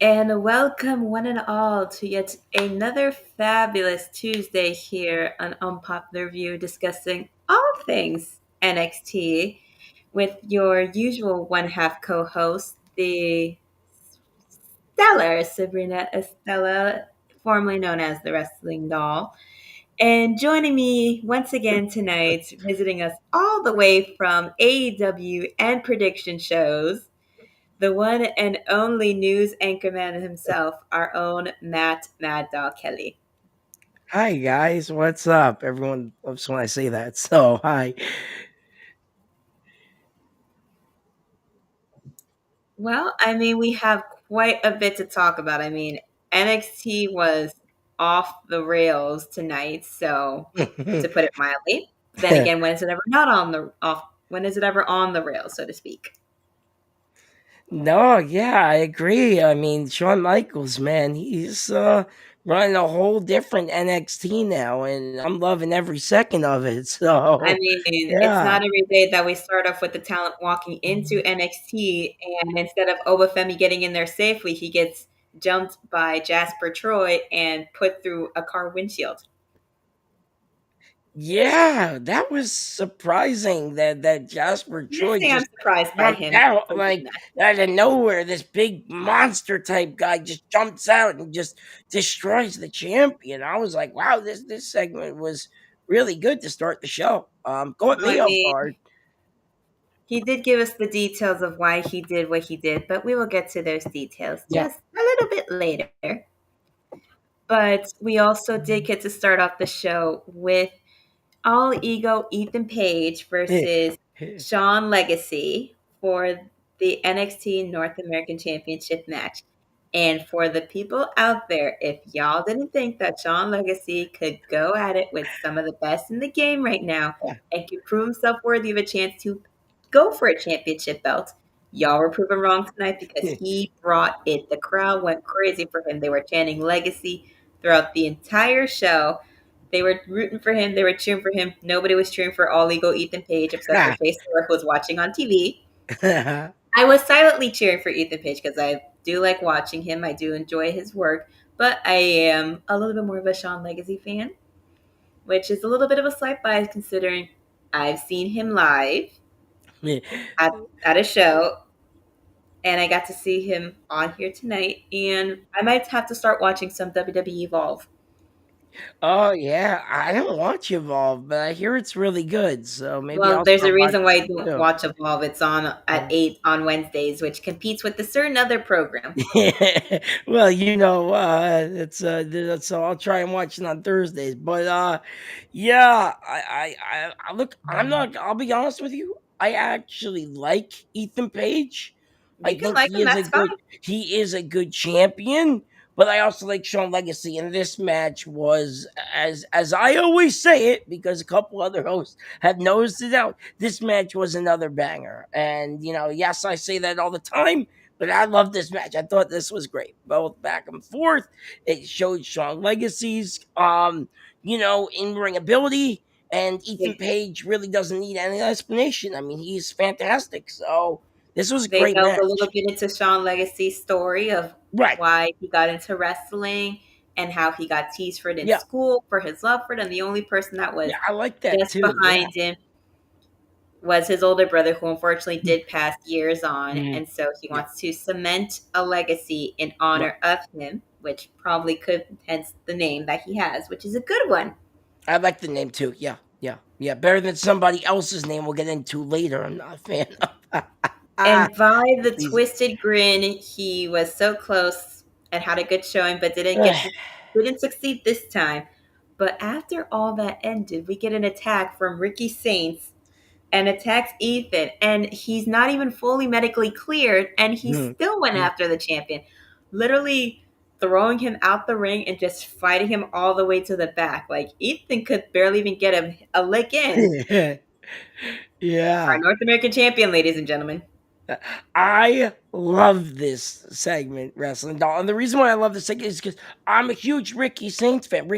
and welcome one and all to yet another fabulous Tuesday here on Unpopular Review, discussing all things NXT with your usual one half co host, the stellar Sabrina Estella, formerly known as the Wrestling Doll. And joining me once again tonight, visiting us all the way from AEW and prediction shows, the one and only news anchorman himself, our own Matt Mad Dog Kelly. Hi guys, what's up? Everyone loves when I say that. So hi. Well, we have quite a bit to talk about. NXT was off the rails tonight, so to put it mildly. Then again, when is it ever not on the off? When is it ever on the rails, so to speak? No, yeah, I agree. I mean, Shawn Michaels, man, he's running a whole different NXT now, and I'm loving every second of it. So It's yeah. not every day that we start off with the talent walking into NXT, and instead of Oba Femi getting in there safely, he gets jumped by Jasper Troy and put through a car windshield. Yeah, that was surprising that Jasper Can't Troy say I'm just surprised by jumped him out for doing like that. out of nowhere. This big monster type guy just jumps out and just destroys the champion. I was like, wow, this segment was really good to start the show. Caught I me off mean, guard. he did give us the details of why he did what he did, but we will get to those details Yeah. just a little bit later. But we also did get to start off the show with All Ego Ethan Page versus Sean Legacy for the NXT North American Championship match. And for the people out there, if y'all didn't think that Sean Legacy could go at it with some of the best in the game right now and could prove himself worthy of a chance to go for a championship belt, y'all were proven wrong tonight because he brought it. The crowd went crazy for him. They were chanting Legacy throughout the entire show. They were rooting for him. They were cheering for him. Nobody was cheering for All Ego Ethan Page except for Chase Thorpe, who was watching on TV. I was silently cheering for Ethan Page because I do like watching him. I do enjoy his work, but I am a little bit more of a Sean Legacy fan, which is a little bit of a slight bias considering I've seen him live at a show, and I got to see him on here tonight. And I might have to start watching some WWE Evolve. Oh yeah, I don't watch Evolve, but I hear it's really good. So maybe Well, I'll there's a start reason why watching you don't it watch Evolve. It's on at too. 8 on Wednesdays, which competes with a certain other program. Well, it's so I'll try and watch it on Thursdays. But yeah, I look. I'm not. I'll be honest with you. I actually like Ethan Page. I You can think like him, that's fine. he is a good champion. But I also like Sean Legacy, and this match was, as I always say it, because a couple other hosts have noticed it out. This match was another banger, and yes, I say that all the time. But I love this match. I thought this was great, both back and forth. It showed Sean Legacy's, in ring ability, and Ethan They, Page really doesn't need any explanation. I mean, he's fantastic. So this was a they great delve a little match. bit into Sean Legacy's story of Right. why he got into wrestling and how he got teased for it in Yeah. school for his love for it. And the only person that was Yeah. I like that just too. Yeah. behind him was his older brother, who unfortunately did pass years on. Mhm. And so he Yeah. wants to cement a legacy in Right. honor of him, which probably could, hence the name that he has, which is a good one. I like the name too. Yeah. Yeah. Yeah. Better than somebody else's name we'll get into later. I'm not a fan of. And by the These. twisted grin, he was so close and had a good showing, but didn't succeed this time. But after all that ended, we get an attack from Ricky Saints and attacks Ethan, and he's not even fully medically cleared, and he Mhm. still went Mhm. after the champion, literally throwing him out the ring and just fighting him all the way to the back. Like Ethan could barely even get him a lick in. Our Yeah. North American champion, ladies and gentlemen. I love this segment, Wrestling Doll. And the reason why I love this segment is because I'm a huge Ricky Saints fan.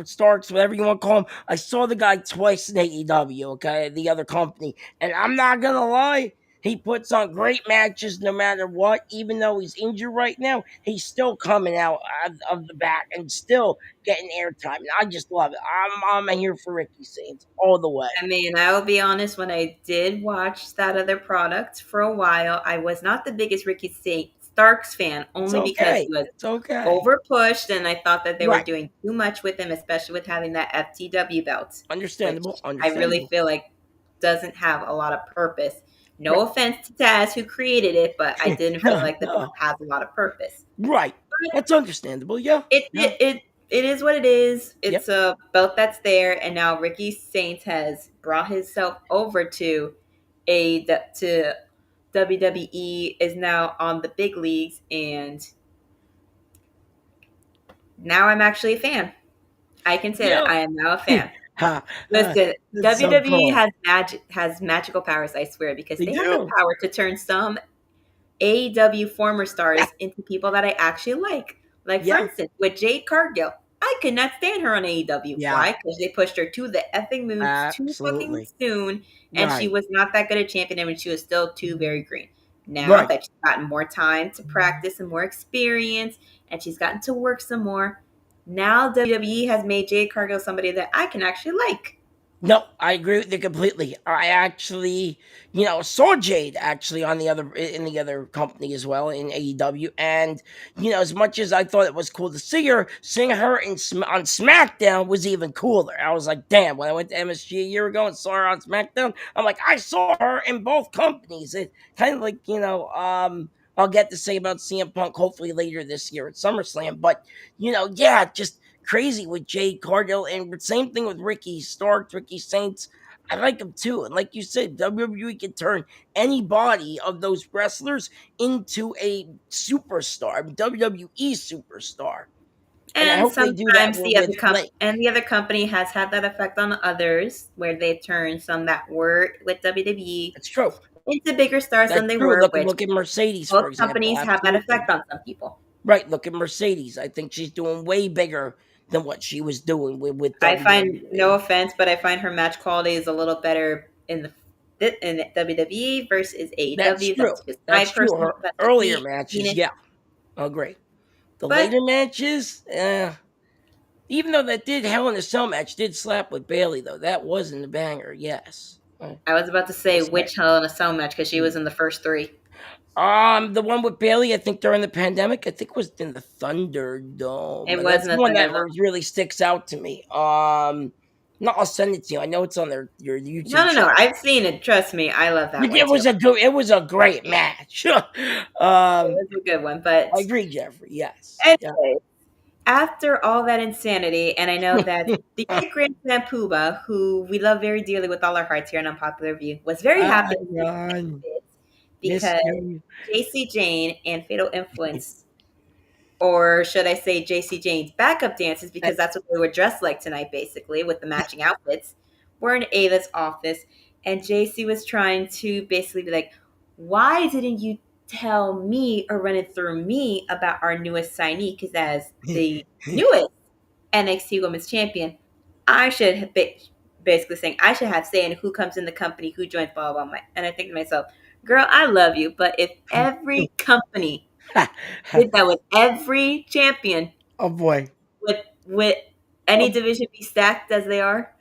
Starks, whatever you want to call him. I saw the guy twice in AEW, okay, the other company. And I'm not going to lie, He puts on great matches no matter what. Even though he's injured right now, he's still coming out of the back and still getting airtime. And I just love it. I'm here for Ricky Saints all the way. I mean, I will be honest, when I did watch that other product for a while, I was not the biggest Ricky Starks fan, It's only because okay. he was It's okay. over pushed, and I thought that they were Right. doing too much with him, especially with having that FTW belt, which Understandable. I really Understandable. feel like doesn't have a lot of purpose. No Right. offense to Taz, who created it, but I didn't feel No, like the belt no. has a lot of purpose. Right. That's understandable. Yeah. It Yeah. it it, it is what it is. Yep. It's a belt that's there, and now Ricky Saints has brought himself over to WWE, is now on the big leagues, and now I'm actually a fan. I can say that Yeah. I am now a fan. Ha, ha. Listen, That's so WWE cool. has magical powers, I swear, because They they have the do. power to turn some AEW former stars into people that I actually like. Like, for Yeah. instance, with Jade Cargill, I could not stand her on AEW. Yeah. Why? Because they pushed her to the effing moon too fucking Absolutely. soon, and she Right. was not that good a champion, and she was still too very green. Now Right. that she's gotten more time to practice and more experience, and she's gotten to work some more, now WWE has made Jade Cargill somebody that I can actually like. No, I agree with you completely. I actually, saw Jade actually on in the other company as well in AEW, and as much as I thought it was cool to see her, seeing her on SmackDown was even cooler. I was like, damn! When I went to MSG a year ago and saw her on SmackDown, I'm like, I saw her in both companies. It kind of like I'll get to say about CM Punk hopefully later this year at SummerSlam, but yeah, just crazy with Jade Cargill, and same thing with Ricky Starks, Ricky Saints. I like him too, and like you said, WWE can turn anybody of those wrestlers into a superstar, WWE superstar, and I And hope they do that sometimes with Link. the other company has had that effect on others, where they turn some that were with WWE That's true. into bigger stars than That's they true. were, which Look at Mercedes, both for example. companies have that Absolutely effect on some people. right. Look at Mercedes. I think she's doing way bigger than what she was doing with I find, no WWE. offense, but I find her match quality is a little better in WWE versus That's AEW. true. That's just my That's true. personal Her earlier matches, opinion. yeah, agree. The But later matches, even though that did Hell in a Cell match did slap with Bailey though, that wasn't a banger. Yes, I was about to we'll say say. which Hell in a Cell match, because she was in the first three. The one with Bailey, I think during the pandemic, I think was in the Thunderdome, It and that's wasn't the a one that Thunderdome. really sticks out to me. No, I'll send it to you. I know it's on your No, YouTube no, no. channel. I've seen it. Trust me, I love that one too. It was a great match. It was a good one, but I agree, Jeffrey. Yes, yeah. anyway, after all that insanity, and I know that the great grandson Pooba, who we love very dearly with all our hearts here on Unpopular Review, was very Hi, happy to see Ron. this Miss because you. JC Jayne and Fatal Influence, or should I say JC Jayne's backup dances, because that's what they were dressed like tonight, basically, with the matching outfits, were in Ava's office. And JC was trying to basically be like, why didn't you tell me or run it through me about our newest signee? Because as the newest NXT Women's Champion, I should have basically saying I should have say in who comes in the company, who joins, blah, blah, blah. And I think to myself, girl, I love you, but if every company did that with every champion, Oh boy. with any Oh, division be stacked as they are,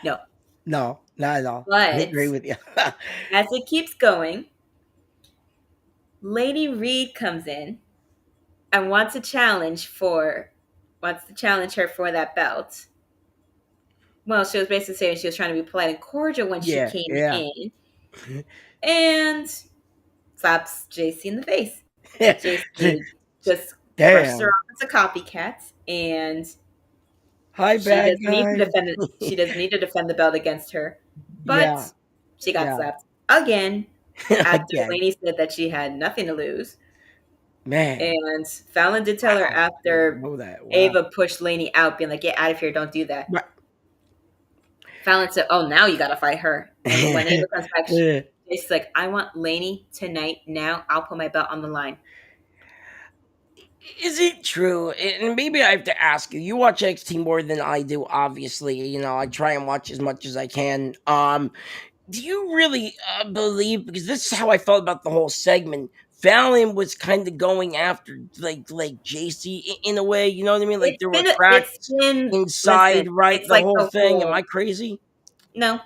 no. no, not at all. I But agree with you. as it keeps going, Lainey Reid comes in and wants to challenge her for that belt. Well, she was basically saying she was trying to be polite and cordial when she Yeah, came yeah. in, and slaps JC in the face. JC just brushes her Damn. off as a copycat, and Hi, she bad doesn't need to guy. defend it. She doesn't need to defend the belt against her, Yeah, but she got yeah. slapped again after Again, Lainey said that she had nothing to lose. man. And Fallon did tell her Wow. I didn't after know that. Wow. Ava pushed Lainey out, being like, "Get out of here! Don't do that." Right. Fallon said, "Oh, now you got to fight her." And when Ava comes back, she's like, "I want Lainey tonight. Now I'll put my belt on the line." Is it true? And maybe I have to ask you. You watch XT more than I do, obviously. I try and watch as much as I can. do you really believe? Because this is how I felt about the whole segment. Fallon was kind of going after like Jacy in a way. You know what I mean? Like there were It's cracks been inside, listen, right? it's The like whole a thing. Am whole I crazy? no.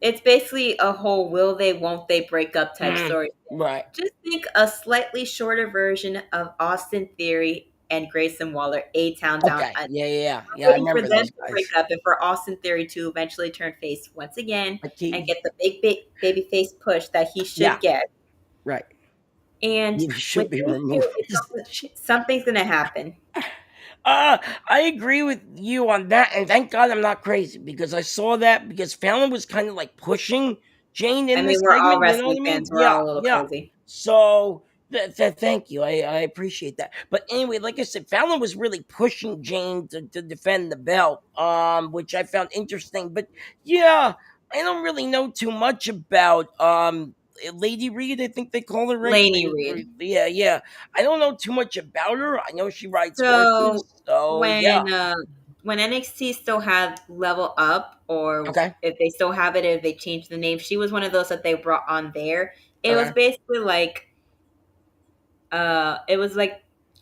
It's basically a whole will they won't they break up type story. Right. Just think a slightly shorter version of Austin Theory and Grayson Waller, A Town Down Okay. Under. Yeah. I Waiting for remember them those to break guys. up and for Austin Theory to eventually turn face once again and Okay. get the baby face push that he Yeah. should get. Right. And You with should be these removed. two, something's going to happen. I agree with you on that, and thank God I'm not crazy because I saw that because Fallon was kind of like pushing Jayne I in mean, this we're all segment. You know what wrestling I mean? fans. We're Yeah, all a little yeah. crazy. So thank you. I appreciate that. But anyway, like I said, Fallon was really pushing Jayne to defend the belt, which I found interesting. But yeah, I don't really know too much about Lady Reid, I think they call her, right? Lainey Reid. Yeah. I don't know too much about her. I know she rides horses, So so yeah. when NXT still had Level Up, or Okay. if they still have it, if they changed the name, she was one of those that they brought on there. It was Okay. basically like it was like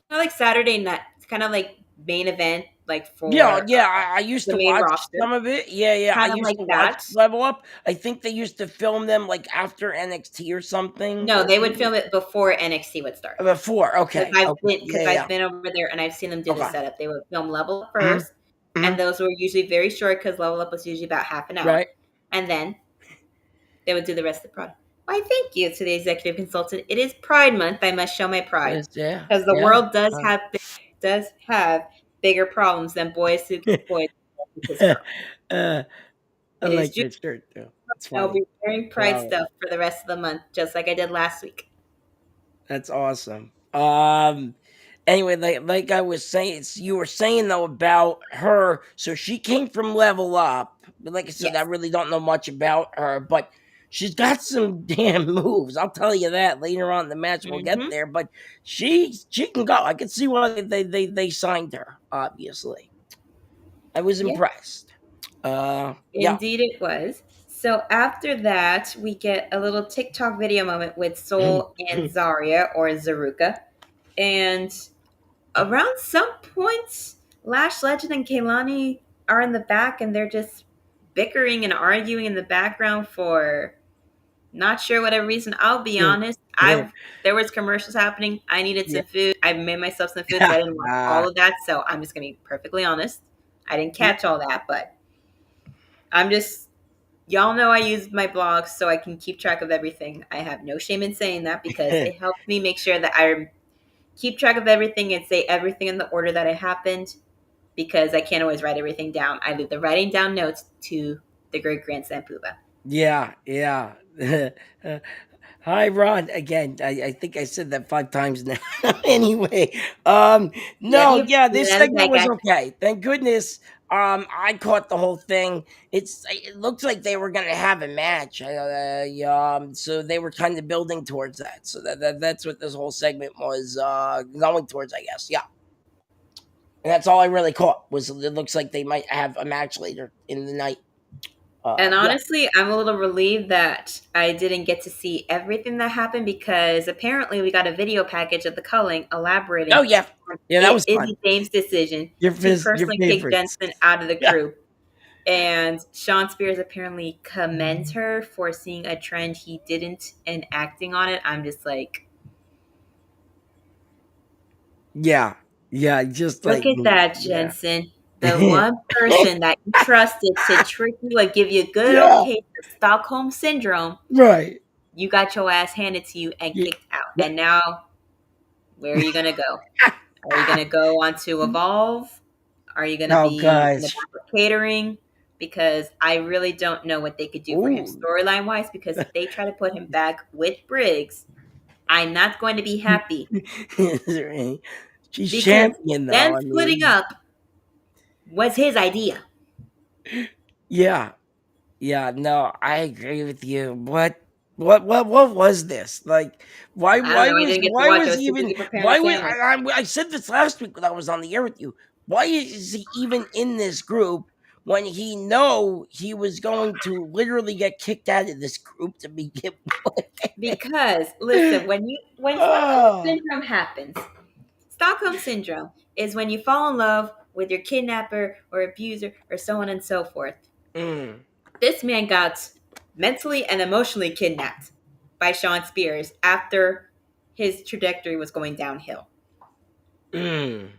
kind of like Saturday night, it's kind of like main event, like for Yeah. I used the to main watch roster, some of it. Yeah. I kind of used like to watch that. Level Up. I think they used to film them like after NXT or something, No, or they would maybe film it before NXT would start. before. Because Okay. I've Yeah. been over there and I've seen them do the Okay. setup. They would film Level Up hmm first, and hmm those were usually very short because Level Up was usually about half an hour, Right. and then they would do the rest of the product. Why, thank you to the executive consultant. It is Pride Month. I must show my pride Yes, yeah. because the Yeah. world does have bigger problems than boys who boys who kiss girls. uh, I It is like June. that shirt too. It's I'll funny. be wearing I Pride love it. stuff for the rest of the month, just like I did last week. That's awesome. Anyway, like I was saying, you were saying though about her. So she came from Level Up. But like I said, I Yes. really don't know much about her, but she's got some damn moves. I'll tell you that later on in the match. We'll get Hmm. there, but she can go. I can see why they signed her. Obviously, I was Yeah. impressed. Yeah. Indeed, it was. So after that, we get a little TikTok video moment with Soul and Zarya or Zaruka. And around some points, Lash Legend and Kaylani are in the back and they're just bickering and arguing in the background for not sure whatever reason. I'll be honest. There was commercials happening. I needed Yeah. some food. I made myself some food, so I didn't watch all of that. So I'm just gonna be perfectly honest. I didn't catch all that, but I'm just y'all know I use my blog so I can keep track of everything. I have no shame in saying that because it helps me make sure that I keep track of everything and say everything in the order that it happened because I can't always write everything down. I leave the writing down notes to the great grandson Pooba. Yeah. Hi, Ron. Again, I think I said that 5 times now. Anyway, Yep, no, yeah, this that is segment that was guy. okay. Thank goodness. I caught the whole thing. It looks like they were gonna have a match. So they were kind of building towards that. So that's what this whole segment was going towards, I guess. Yeah, and that's all I really caught was it looks like they might have a match later in the night. And Yeah. honestly, I'm a little relieved that I didn't get to see everything that happened because apparently we got a video package of the Culling Oh elaborating yeah, on yeah, that was fun. Izzy James' decision to Your personally kick favorites. Jensen out of the Yeah. crew. And Sean Spears apparently commends her for seeing a trend he didn't and acting on it. I'm just like, Yeah. Yeah, just look like at that, yeah. Jensen. The one person that you trusted to trick you and give you a good old Yeah, case of Stockholm Syndrome, right. you got your ass handed to you and Yeah. kicked out. And now, where are you going to go? Are you going to go on to Evolve? Are you going to Oh be in the gosh. back of catering? Because I really don't know what they could do for him Ooh. storyline wise. Because if they try to put him back with Briggs, I'm not going to be happy. She's Because champion them though. I splitting mean, up was his idea. yeah. Yeah, no, I agree with you. What was this? Like I don't know. I didn't get to why watch. I was was too even busy preparing a why was sandwich. I said this last week when I was on the air with you. Why is he even in this group? when he know he was going to literally get kicked out of this group to begin with. Because listen, when Stockholm Oh. syndrome happens, Stockholm syndrome is when you fall in love with your kidnapper or abuser or so on and so forth. Mm, This man got mentally and emotionally kidnapped by Sean Spears after his trajectory was going downhill. mm.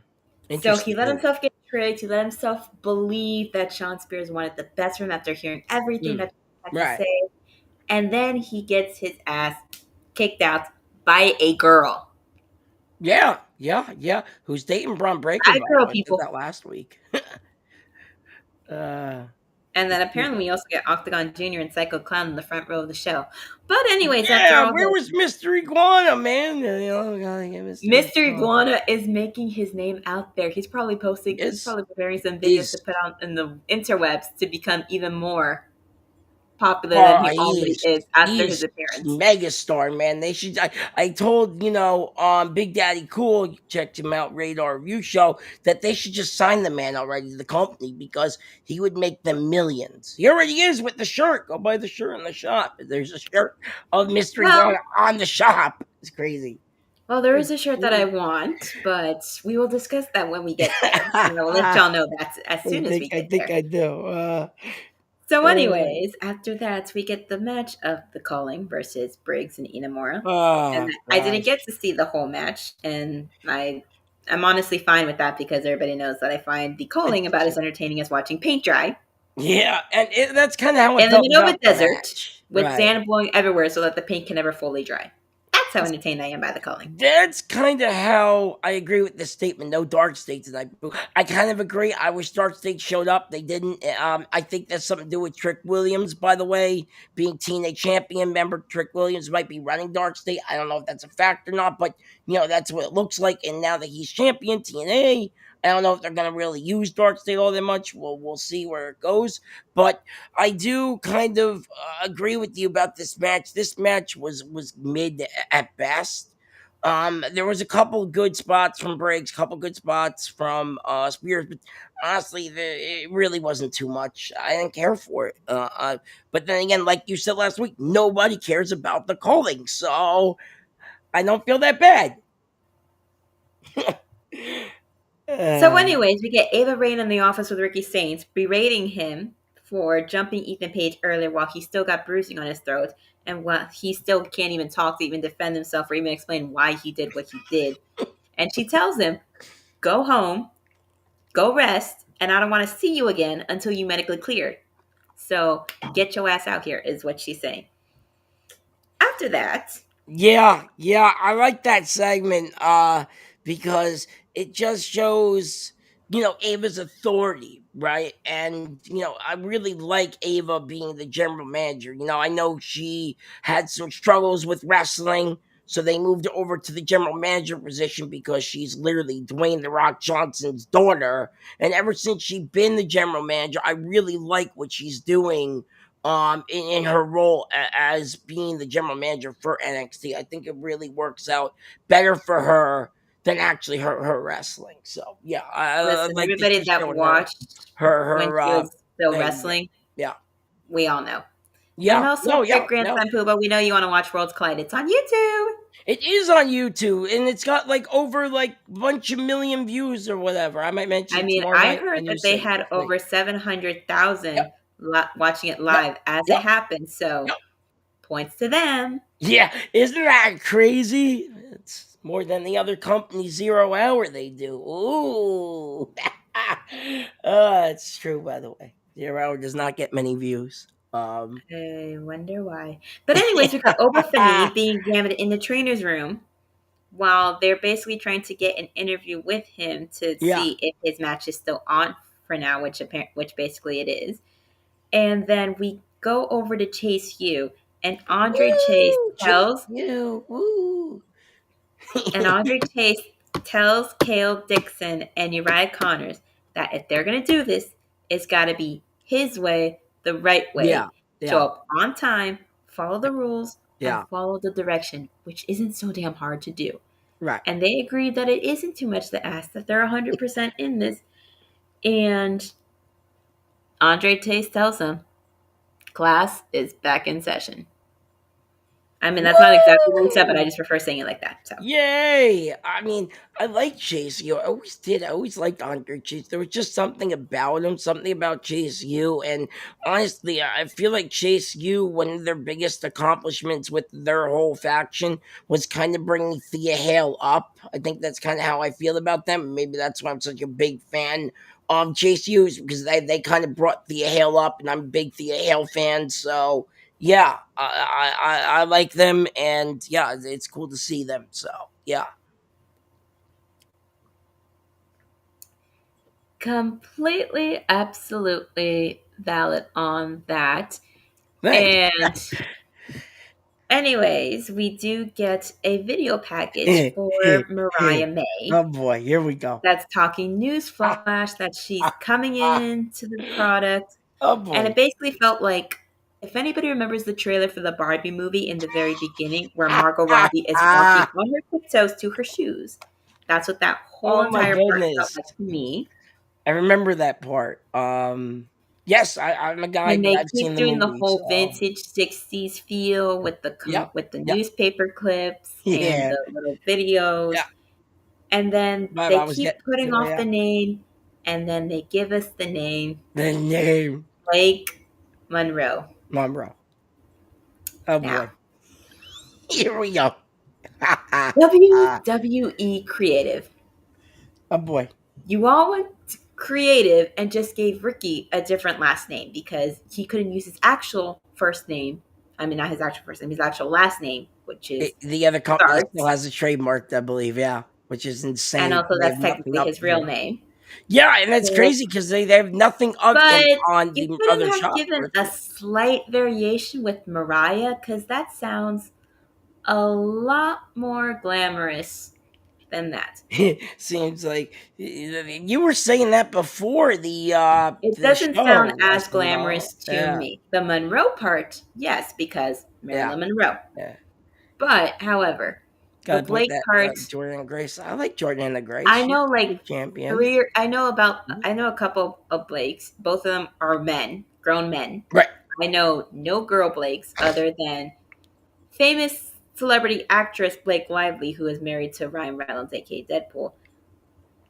So he let Interesting. himself get tricked. He let himself believe that Sean Spears wanted the best for him after hearing everything Mm. that he had to Right. say. And then he gets his ass kicked out by a girl. Yeah, yeah, yeah. Who's dating Braun Breaker, By by the girl, way? I said people. that last week. uh, And then apparently yeah. we also get Octagon Jr. and Psycho Clown in the front row of the show. But anyways, after Yeah, all where this, was Mr. Iguana, man? Gotta get Mr. Mr. Iguana. Iguana is making his name out there. He's probably Is preparing some videos is to put out in the interwebs to become even more popular than Oh, he already is after his he's appearance. megastar, man. They should. I told Big Daddy Cool, you checked him out, Radar Review Show, that they should just sign the man already to the company because he would make them millions. He already is with the shirt. Go buy the shirt in the shop. There's a shirt of Mystery Well, Iguana on the shop. It's crazy. well, there is It's a shirt that I crazy. want, but we will discuss that when we get there. And I will let y'all know that as soon as we I get think there. I do. So, Uh, anyways, after that, we get the match of the Culling versus Briggs and Inamura. And oh I didn't get gosh. to see the whole match, and I'm honestly fine with that because everybody knows that I find the Culling about as entertaining as watching paint dry Yeah, and that's kind of how I in the felt middle of about a the desert match. with Right. sand blowing everywhere so that the paint can never fully dry. That's how entertained I am by the Culling. That's kind of how I agree with this statement. No dark state tonight. I kind of agree. I wish dark state showed up. They didn't. I think that's something to do with Trick Williams, by the way, being TNA champion. Member Trick Williams might be running dark state. I don't know if that's a fact or not, but that's what it looks like. And now that he's champion TNA, I don't know if they're gonna really use dark state all that much. We'll see where it goes. But I do kind of agree with you about this match. This match was mid at best. There was a couple good spots from Briggs, couple good spots from Spears, but honestly, it really wasn't too much. I didn't care for it. But then again, like you said last week, nobody cares about the calling, so I don't feel that bad. So, uh, anyways, we get Ava Rain in the office with Ricky Saints berating him for jumping Ethan Page earlier while he still got bruising on his throat and while he still can't even talk to even defend himself or even explain why he did what he did. And she tells him, go home, go rest, and I don't want to see you again until you medically cleared. So get your ass out here, is what she's saying. After that, Yeah, I like that segment because it just shows Ava's authority, right? And I really like Ava being the general manager. I know she had some struggles with wrestling, so they moved her over to the general manager position because she's literally Dwayne the Rock Johnson's daughter. And ever since she's been the general manager, I really like what she's doing in her role as being the general manager for NXT. I think it really works out better for her than actually her wrestling. So yeah, I listen, like that everybody she's that showing her watched when her she was still thing. Yeah, wrestling, yeah, we all know. And yeah. also, No, Great yeah, no. Grandson Pooba, we know you want to watch Worlds Collide. It's on YouTube. It is on YouTube and it's got like over like bunch of million views or whatever. I might mention I it mean, tomorrow I night heard when you that they say had it's me. over Yep, 700,000 watching it yep, live as it yep, happened. So, yep. points to them. Yeah, isn't that crazy? It's more than the other company 0 hour they do. Ooh. It's true by the way. 0 hour does not get many views. I wonder why. But, anyways, we got Oba Femi being examined in the trainer's room while they're basically trying to get an interview with him to yeah. see if his match is still on for now, which basically it is. And then we go over to Chase U, and Andre Chase Woo! Chase tells you. Woo! And Andre Chase tells Cale Dixon and Uriah Connors that if they're going to do this, it's got to be his way, the right yeah. way. Show Yeah. up on time, follow the rules, and Yeah. follow the direction, which isn't so damn hard to do. Right. And they agreed that it isn't too much to ask, that they're 100% in this. And Andre Tace tells him, class is back in session. I mean, that's not exactly what he said, but I Woo! just prefer saying it like that. So Yay! I mean, I like Jacy. I always did. I always liked Andre Chase. There was just something about him, something about Chase U. And honestly, I feel like Chase U, one of their biggest accomplishments with their whole faction was kind of bringing Thea Hale up. I think that's kind of how I feel about them. Maybe that's why I'm such a big fan of Chase U, because they kind of brought Thea Hale up, and I'm a big Thea Hale fan. So yeah, I like them, and yeah, it's cool to see them. So yeah, completely, absolutely valid on that. thanks. And anyways, we do get a video package for Mariah May Oh boy, here we go. that's talking news flash that she's coming into the product. Oh And boy. it basically felt like, if anybody remembers the trailer for the Barbie movie in the very beginning, where Margot Robbie is walking on her tiptoes to her shoes, that's what that whole Oh my entire part felt goodness, like to me. I remember that part. Yes, I'm a guy, And but they I've seen keep the doing the movie. whole So vintage '60s feel with yep, the yep, newspaper clips and yeah, the little videos, yeah. and then But they I was keep getting putting to off yeah the name, and then they give us the name the name Blake Monroe. Monroe. Oh Now, boy, here we go. WWE Creative. Oh boy. You all went creative and just gave Ricky a different last name because he couldn't use his actual first name. I mean, not his actual first name, his actual last name, which is The other company still Starks. has it trademarked, I believe. Yeah, which is And insane. also, They have that's nothing technically up his real there. name. Yeah, and that's So, crazy because they have nothing of him but on you the couldn't other have shop. given a slight variation with Mariah because that sounds a lot more glamorous than that. Seems like you were saying that before It the doesn't sound show, as wrestling doll. glamorous to Yeah, me. The Monroe part, yes, because yeah, Marilyn Monroe. yeah. But, however, the Gotta put Blake that part, Jordan Grace. I like Jordan Grace. I She's know a like good champion. three, I know a couple of Blakes. Both of them are men, grown men. Right. I know no girl Blakes other than famous celebrity actress Blake Lively, who is married to Ryan Reynolds, aka Deadpool.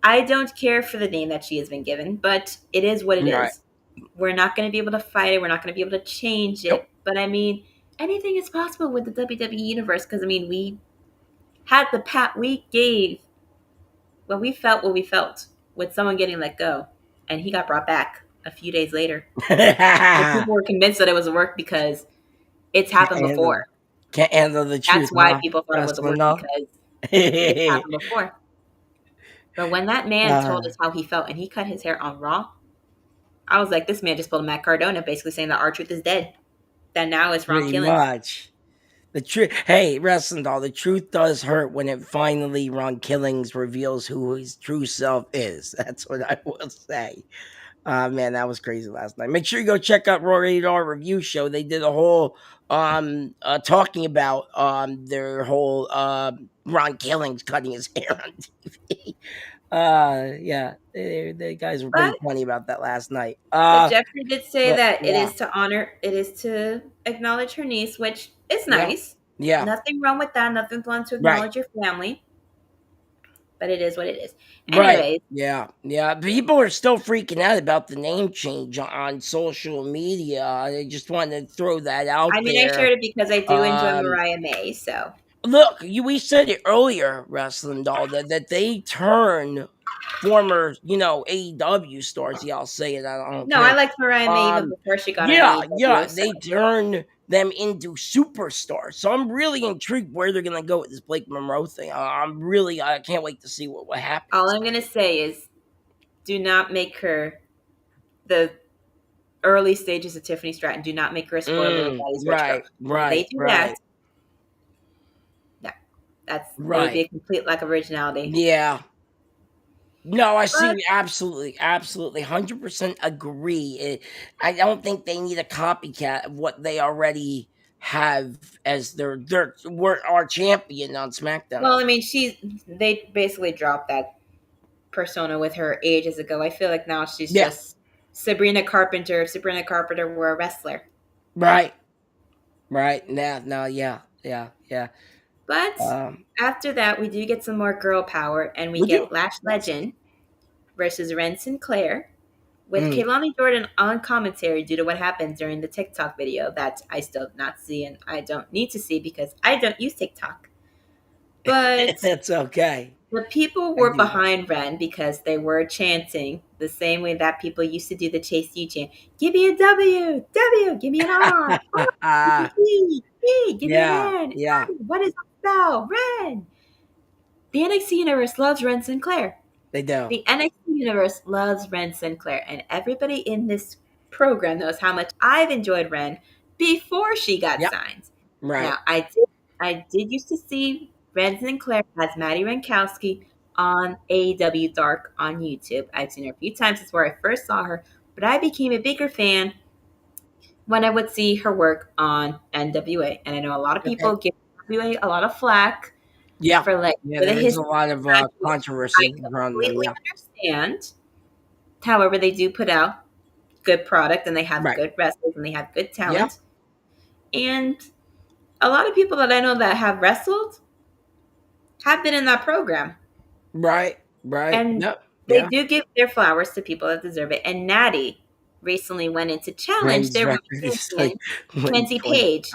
I don't care for the name that she has been given, but it is what it Right. is. We're not going to be able to fight it. We're not going to be able to change Nope. it. But I mean, anything is possible with the WWE universe because I mean, we had the pat we gave when we felt what we felt with someone getting let go, and he got brought back a few days later. And Can't people were convinced that it was a work because it's happened before. handle can't handle the truth, That's why huh? people thought it was a Wrestling work doll. because it's happened before. But when that man told uh, us how he felt and he cut his hair on Raw, I was like, this man just pulled a Matt Cardona, basically saying that R-Truth is dead. That now it's Ron Pretty Killings. much. The truth. Hey, wrestling doll. The truth does hurt when it finally Ron Killings reveals who his true self is. That's what I will say. Man, that was crazy last night. Make sure you go check out Raw Rated R review show. They did a whole talking about their whole Ron Killings cutting his hair on TV. Yeah, the guys were pretty But funny about that last night. Jeffrey did say But that yeah, it is to acknowledge her niece, which is yeah, nice. yeah. Nothing wrong with that. Nothing wrong to Right. acknowledge your family, but it is what it is. Right. Anyways, Yeah. Yeah. People are still freaking out about the name change on social media. I just wanted to throw that I out mean, I there. shared it because I do enjoy Um, Mariah May. So Look, we said it earlier, wrestling doll, that they turn former, AEW stars. Yeah, I'll say it. I don't no, I care. liked Mariah May even Um, before she got on yeah, yeah, AEW. So they turn them into superstars. So I'm really intrigued where they're gonna go with this Blake Monroe thing. I can't wait to see what all happens. I'm gonna say is, do not make her the early stages of Tiffany Stratton. Do not make her a spoiled little daddy's rich girl. Right, When they right, do that, right, no, it would be right. a complete lack of originality. Yeah. No, I But see. Absolutely, absolutely, 100% agree. I don't think they need a copycat of what they already have as their were our champion on SmackDown. well, I mean, they basically dropped that persona with her ages ago. I feel like now she's Yeah, just Sabrina Carpenter if Sabrina Carpenter were a wrestler. Right. Right. Now, no, yeah, yeah, yeah. But Um, after that, we do get some more girl power, and we we do. get Lash Legend versus Ren Sinclair with Mm. Kaylani Jordan on commentary due to what happened during the TikTok video that I still did not see and I don't need to see because I don't use TikTok. But That's okay. the people I were do that. behind Ren because they were chanting the same way that people used to do the Chase U chant. Give me a W, W, give me an R, R, give me E, E, give me an Yeah, N, yeah, N. What is that spell? Ren. The NXT universe loves Ren Sinclair. they do. The NXT universe loves Ren Sinclair, and everybody in this program knows how much I've enjoyed Ren before she got Yep. signed. Right. Now, I did used to see Ren Sinclair as Maddie Rankowski on AEW Dark on YouTube. I've seen her a few times. That's where I first saw her, but I became a bigger fan when I would see her work on NWA. And I know a lot of Okay. people give NWA a lot of flack Yeah. for like Yeah, for the there is a history lot of match, which I controversy around there. completely Yeah. understand. However, they do put out good product and they have Right. good wrestlers and they have good Yeah. talent. And a lot of people that I know that have wrestled have been in that program. Right. Right. And Yep. they Yeah. do give their flowers to people that deserve it. And Natty recently went in to challenge Ren's their record women's is like champion, Kenzie 120. Page,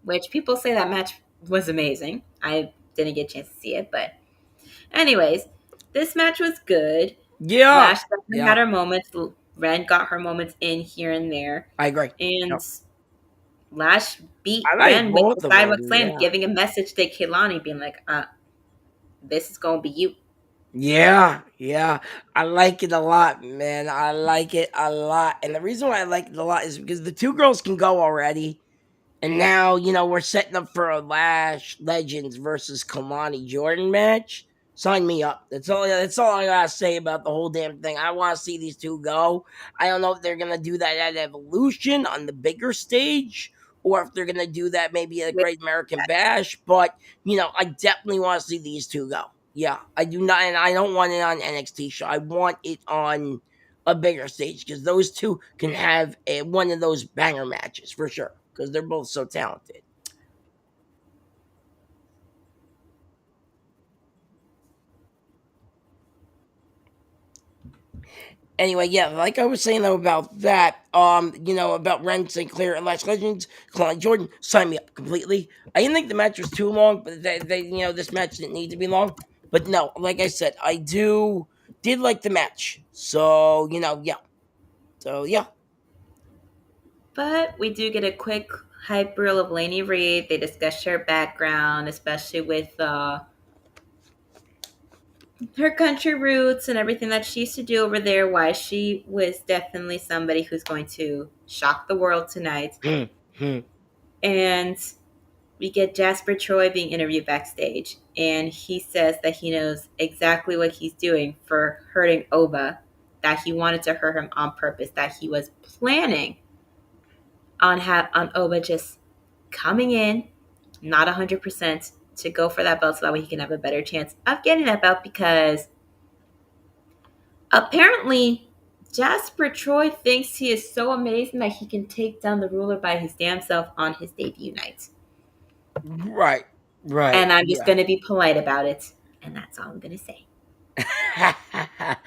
which people say that match was amazing. I didn't get a chance to see it, but anyways, this match was good. Yeah. Lash definitely Yeah. had her moments. Ren got her moments in here and there. I agree. And Yep. Lash beat I like Ren with the both of sidewalk them. slam, Yeah. giving a message to Kehlani, being like, this is going to be you. Yeah, yeah. I like it a lot, man. I like it a lot. And the reason why I like it a lot is because the two girls can go already. And now, we're setting up for a Lash Legends versus Kalani Jordan match. Sign me up. That's all I gotta say about the whole damn thing. I wanna see these two go. I don't know if they're gonna do that at Evolution on the bigger stage, or if they're gonna do that maybe at a With Great American Bash, but I definitely want to see these two go. Yeah, I do not, and I don't want it on NXT show. I want it on a bigger stage because those two can have one of those banger matches for sure because they're both so talented. Anyway, yeah, like I was saying though about that, about Ren Sinclair and Lash Legends, Clyde Jordan, sign me up completely. I didn't think the match was too long, but this match didn't need to be long. But no, like I said, I did like the match. So, yeah. So yeah. But we do get a quick hype reel of Lainey Reid. They discuss her background, especially with her country roots and everything that she used to do over there. Why she was definitely somebody who's going to shock the world tonight. And we get Jasper Troy being interviewed backstage, and he says that he knows exactly what he's doing for hurting Oba, that he wanted to hurt him on purpose, that he was planning on Oba just coming in, not 100%, to go for that belt so that way he can have a better chance of getting that belt because apparently Jasper Troy thinks he is so amazing that he can take down the ruler by his damn self on his debut night. Right. Right. And I'm just Yeah. going to be polite about it. And that's all I'm going to say. I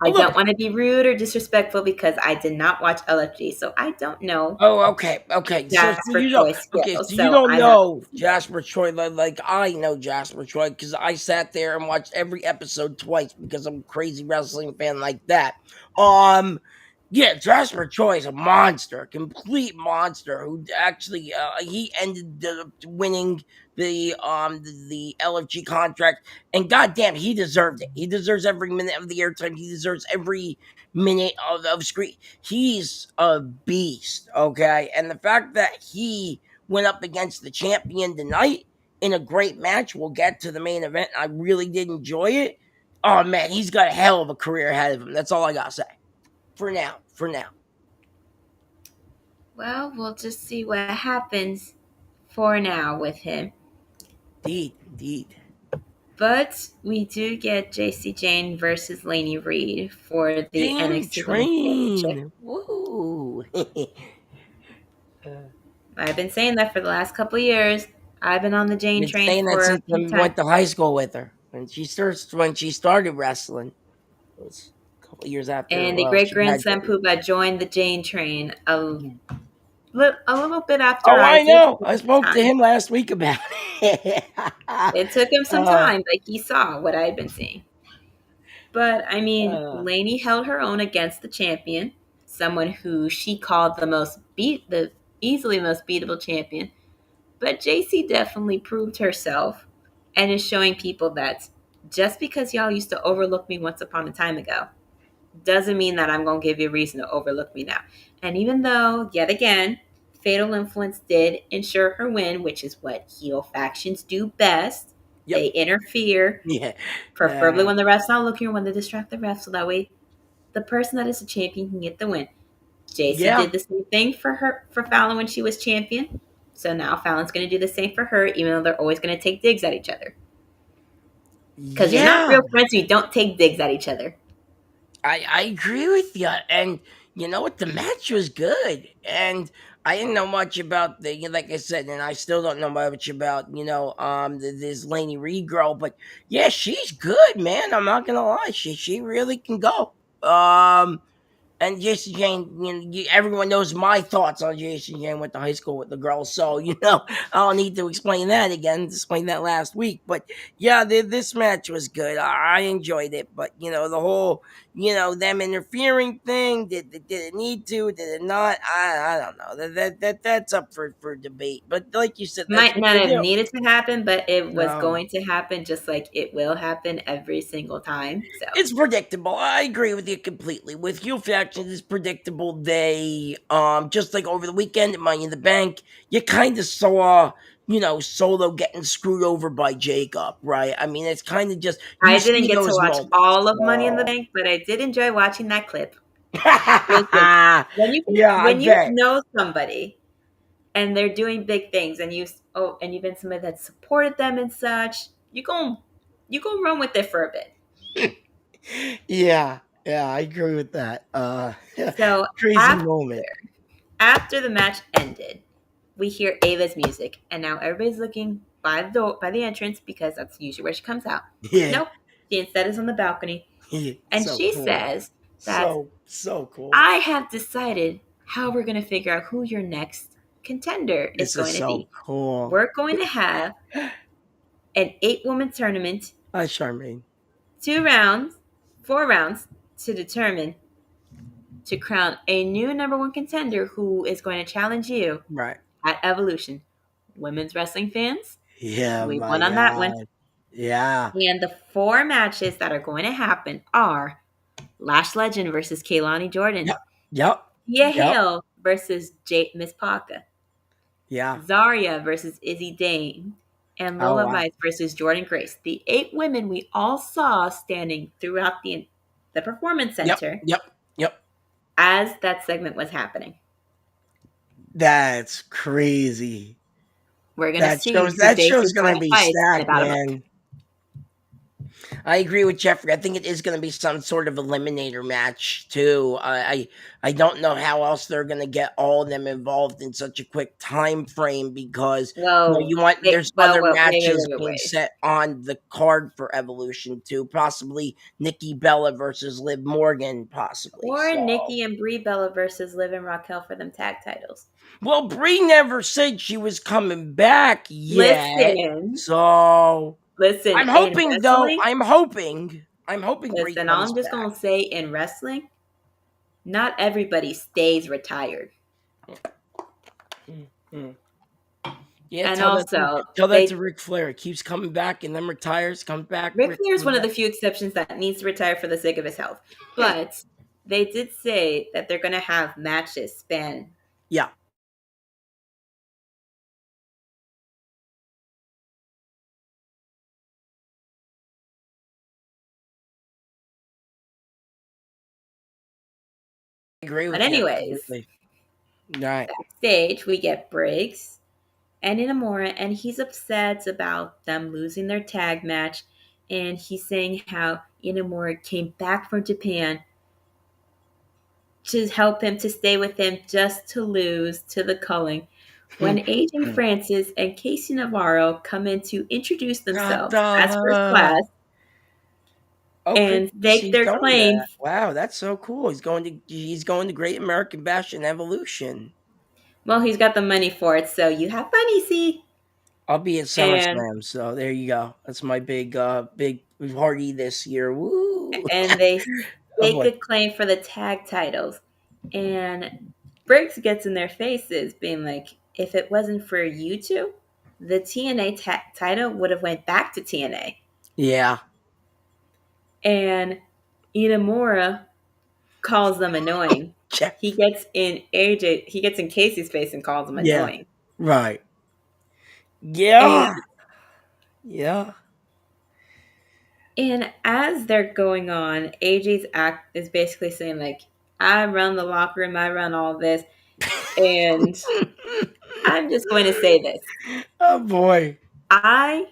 Look, don't want to be rude or disrespectful because I did not watch LFG, so I don't know oh, okay, okay. So Jasper Troy's skills. you So don't I'm not know going to say that. Jasper Troy like I know Jasper Troy because I sat there and watched every episode twice because I'm a crazy wrestling fan like that. Um, yeah, Jasper Troy is a monster, complete monster who actually he ended up winning the LFG contract, and goddamn, he deserved it. He deserves every minute of the airtime. He deserves every minute of screen. He's a beast, okay? And the fact that he went up against the champion tonight in a great match, we'll get to the main event. I really did enjoy it. Oh man, he's got a hell of a career ahead of him. That's all I gotta say. For now. For now. Well, we'll just see what happens for now with him. Indeed, indeed. But we do get Jacy Jayne versus Lainey Reid for the Damn NXT Women's Championship. train. Woo. I've been saying that for the last couple of years. I've been on the Jayne Been train saying that for a since I few times. went to high school with her. When she started wrestling. It was a couple years after And the great she grandson graduated. Pooba joined the Jayne train a little bit after Oh, I I did know. at I the spoke to time. him last week about it. It took him some uh, time, but he saw what I had been seeing. But I mean, uh, Lainey held her own against the champion, someone who she called the easily most beatable champion. But JC definitely proved herself and is showing people that just because y'all used to overlook me once upon a time ago doesn't mean that I'm going to give you a reason to overlook me now. And even though, yet again, Fatal Influence did ensure her win, which is what heel factions do best, yep. they interfere, Yeah. preferably when the ref's not looking or when they distract the ref, so that way the person that is the champion can get the win. JC Yeah. did the same thing for Fallon when she was champion. So now Fallon's going to do the same for her, even though they're always going to take digs at each other. Because you're not Yeah. real friends if you don't take digs at each other. I agree with you. And you know what? The match was good. And I didn't know much about like I said, and I still don't know much about, this Lainey Reid girl, but yeah, she's good, man. I'm not gonna lie. She really can go. And Jason Jane, everyone knows my thoughts on Jason Jane. Went to high school with the girls, so I don't need to explain that again. Explain that last week, but yeah, this match was good. I enjoyed it, but the whole them interfering thing. Did it need to? Did it not? I don't know. That's up for debate. But like you said, that's Might what not they have do. needed to happen, but it was No. going to happen just like it will happen every single time. So It's predictable. I agree with you completely. With heel factions, it's predictable. They just like over the weekend at Money in the Bank, you kind of saw, Solo getting screwed over by Jacob, right? I mean, it's kind of just you I didn't see get to those watch moments. all of Money in the So Bank, but I did enjoy watching that clip. Listen, yeah, I when you bet. know somebody and they're doing big things and you've been somebody that supported them and such, you go run with it for a bit. Yeah, yeah, I agree with that. So Crazy after moment. after the match ended, we hear Ava's music, and now everybody's looking by the entrance because that's usually where she comes out. Yeah, Nope, she instead is on the balcony, yeah, and so she cool. says that So cool. I have decided how we're going to figure out who your next contender is This is going to so be. cool. We're going to have an 8-woman tournament, Hi, Charmaine. 2 rounds, 4 rounds to determine to crown a new number one contender who is going to challenge you Right. at Evolution. Women's wrestling fans, Yeah, we my won on that one. God. Yeah. And the 4 matches that are going to happen are Lash Legend versus Kaylani Jordan, Yep. Yep. Tia Yep. Hale versus Miss Paka, Yeah. Zarya versus Izzy Dane, and Oh, Lola wow. Vice versus Jordan Grace. The 8 women we all saw standing throughout the performance Yep. center Yep. Yep. as that segment was happening. That's crazy. We're gonna That see shows who that show's Jason's gonna going to be fight in stacked, about a month. man. I agree with Jeffrey. I think it is going to be some sort of eliminator match too. I don't know how else they're going to get all of them involved in such a quick time frame because Whoa. there's Well, other wait, wait, wait, matches wait, wait, being wait. set on the card for Evolution too. Possibly Nikki Bella versus Liv Morgan, possibly. Or So Nikki and Brie Bella versus Liv and Raquel for them tag titles. well, Brie never said she was coming back yet. Listen, So listen, I'm in hoping though. wrestling, I'm hoping Brie listen, all comes I'm just back. going to say in wrestling, not everybody stays retired. Mm, mm. Yeah, And tell that to also, Ric Flair. It keeps coming back and then retires, comes back, Ric Flair is comes one of back. the few exceptions that needs to retire for the sake of his health. But they did say that they're going to have matches span. Yeah, I agree But with you anyways, absolutely. Right. backstage, we get Briggs and Inamura, and he's upset about them losing their tag match. and he's saying how Inamura came back from Japan to help him, to stay with him, just to lose to the Culling. When AJ Francis and Casey Navarro come in to introduce What themselves as first the? class Oh, and stake he's their going to claim. that. Wow, that's so cool. He's going to Great American Bash and Evolution. Well, he's got the money for it, so you have fun, EC. I'll be at And SummerSlam, so there you go. That's my big party this year. Woo! and they Oh stake boy. a claim for the tag titles. And Briggs gets in their faces, being like, "If it wasn't for you two, the TNA title would have went back to TNA." Yeah. And Inamura calls them annoying. Check. He gets in Casey's face and calls them Yeah. annoying. Right. Yeah. And Yeah. and as they're going on, AJ's act is basically saying like, "I run the locker room, I run all this," and I'm just going to say this: Oh boy. I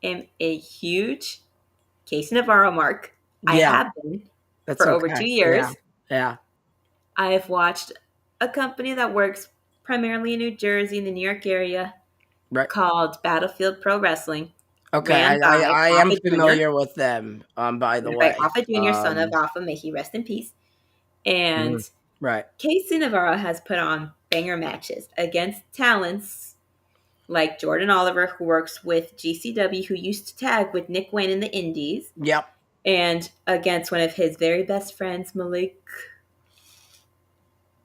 am a huge Casey Navarro mark. I Yeah. have been That's for over okay. 2 years. Yeah. Yeah. I've watched a company that works primarily in New Jersey, in the New York area, Right. called Battlefield Pro Wrestling, Okay. ran by I am Alpha Jr., familiar with them. By the ran by way. Alpha Jr., son of Alpha, may he rest in peace. And Mhm. Right. Casey Navarro has put on banger matches against talents like Jordan Oliver, who works with GCW, who used to tag with Nick Wayne in the Indies, Yep. and against one of his very best friends, Malik.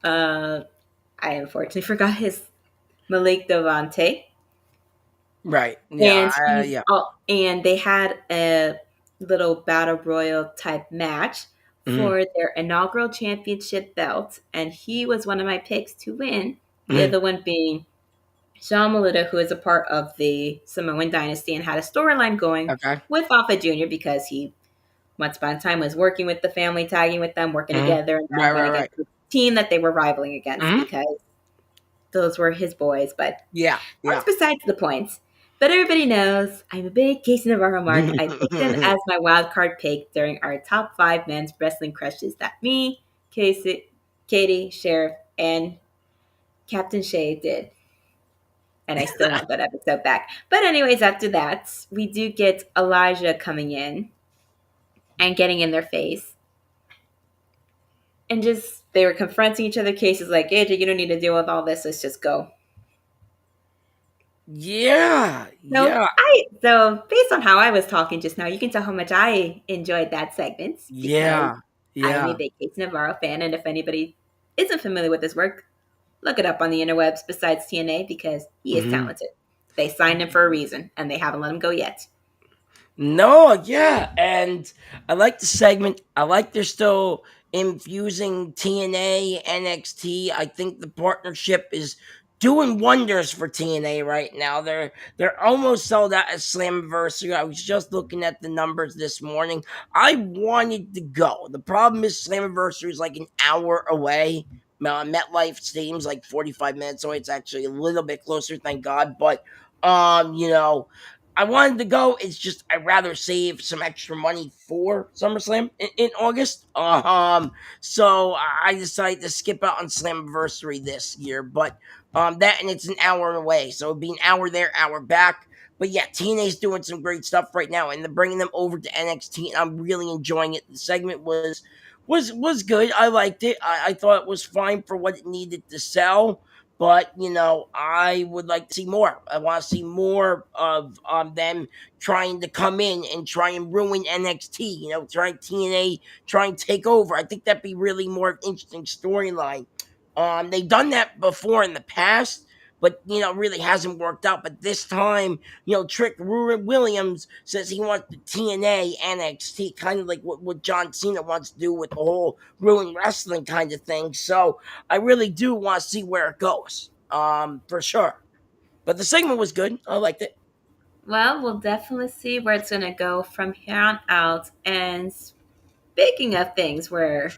I unfortunately forgot his Malik Devante. Right. Yeah. And he's Yeah. and they had a little battle royal type match Mhm. for their inaugural championship belt, and he was one of my picks to win. The Mhm. other one being Sean Maluda, who is a part of the Samoan Dynasty and had a storyline going Okay. with Alpha Jr. because he once upon a time was working with the family, tagging with them, working Mhm. together, and Right. then went Right. Right. against the team that they were rivaling against Mhm. because those were his boys. But Yeah. that's Yeah. besides the point. But everybody knows I'm a big Casey Navarro mark. I picked him as my wild card pick during our top 5 men's wrestling crushes that me, Casey, Katie, Sheriff, and Captain Shay did. And I still want that episode back. But anyways, after that, we do get Elijah coming in and getting in their face. And just they were confronting each other. Cases like, AJ, you don't need to deal with all this. Let's just go. Yeah. So Yeah. so based on how I was talking just now, you can tell how much I enjoyed that segment because Yeah. I am a Yeah. big Casey Navarro fan, and if anybody isn't familiar with his work, look it up on the interwebs besides TNA because he is Mhm. talented. They signed him for a reason, and they haven't let him go yet. No, yeah, and I like the segment. I like they're still infusing TNA, NXT. I think the partnership is doing wonders for TNA right now. They're almost sold out at Slammiversary. I was just looking at the numbers this morning. I wanted to go. The problem is Slammiversary is like an hour away. MetLife Stadium's like 45 minutes away. It's actually a little bit closer, thank God. But I wanted to go. It's just I'd rather save some extra money for SummerSlam in August. So I decided to skip out on Slammiversary this year. But that and it's an hour away, so it'd be an hour there, hour back. But yeah, TNA's doing some great stuff right now, and they're bringing them over to NXT. And I'm really enjoying it. The segment was good. I liked it. I thought it was fine for what it needed to sell. But I would like to see more. I want to see more of them trying to come in and try and ruin NXT. Trying TNA, try and take over. I think that'd be really more interesting storyline. They've done that before in the past, but really hasn't worked out. But this time, Trick Williams says he wants the TNA NXT, kind of like what John Cena wants to do with the whole ruin wrestling kind of thing. So I really do want to see where it goes. For sure. But the segment was good. I liked it. Well, we'll definitely see where it's going to go from here on out. And speaking of things, we're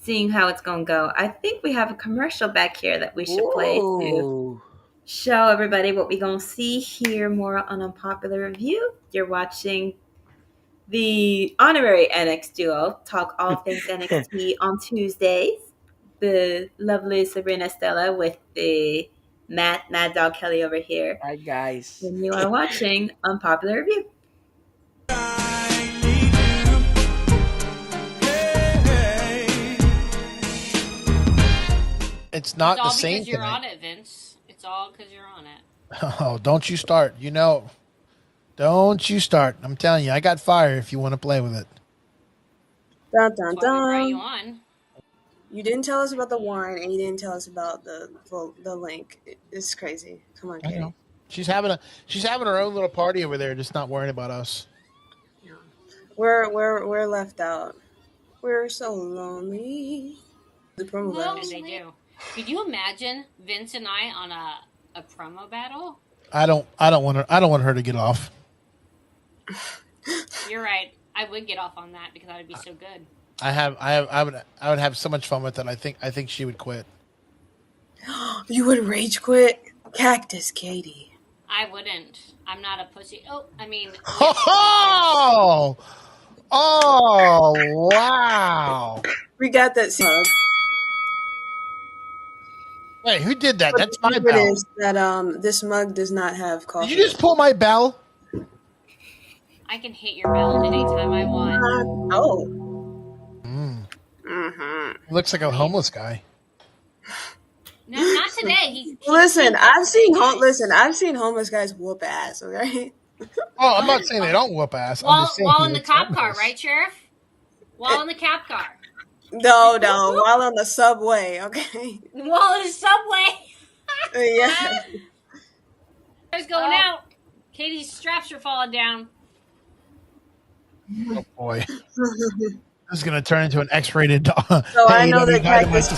seeing how it's going to go. I think we have a commercial back here that we should play to Ooh. show everybody what we're going to see here more on Unpopular Review. You're watching The honorary NXT duo talk all things NXT on Tuesdays. The lovely Sabrina Estella with the Mad Dog Kelly over here. Hi, guys. And you are watching Unpopular Review. It's not It's all the same because you're tonight. on it, Vince. It's all because you're on it. Oh, don't you start. You know. Don't you start. I'm telling you, I got fire if you want to play with it. Dun, That's dun, why we brought you dun. on. You didn't tell us about the warrant, and you didn't tell us about the link. It's crazy. Come on, I Katie. know. She's having her own little party over there, just not worrying about us. Yeah. We're left out. We're so lonely. The promo As battles. they do. Could you imagine Vince and I on a promo battle? I don't want her to get off. You're right. I would get off on that because that would be so good. I would have so much fun with it. I think she would quit. You would rage quit? Cactus Katie. I wouldn't. I'm not a pussy. Oh, I mean. Yes, Oh wow! We got that smug. Wait, who did that? But That's the my secret bell. is that this mug does not have coffee. Did you just pull my bell? I can hit your bell anytime I want. Oh. Looks like a homeless guy. No, not today. Listen, I've seen homeless guys whoop ass. Okay. Oh, I'm not saying they don't whoop ass. I'm just saying While he in the looks cop car, homeless. right, Sheriff? While in the cop car. No, while on the subway, okay? While in the subway. Yeah. Car's going out. Katie's straps are falling down. Oh boy. This is going to turn into an X-rated So I know that Cactus.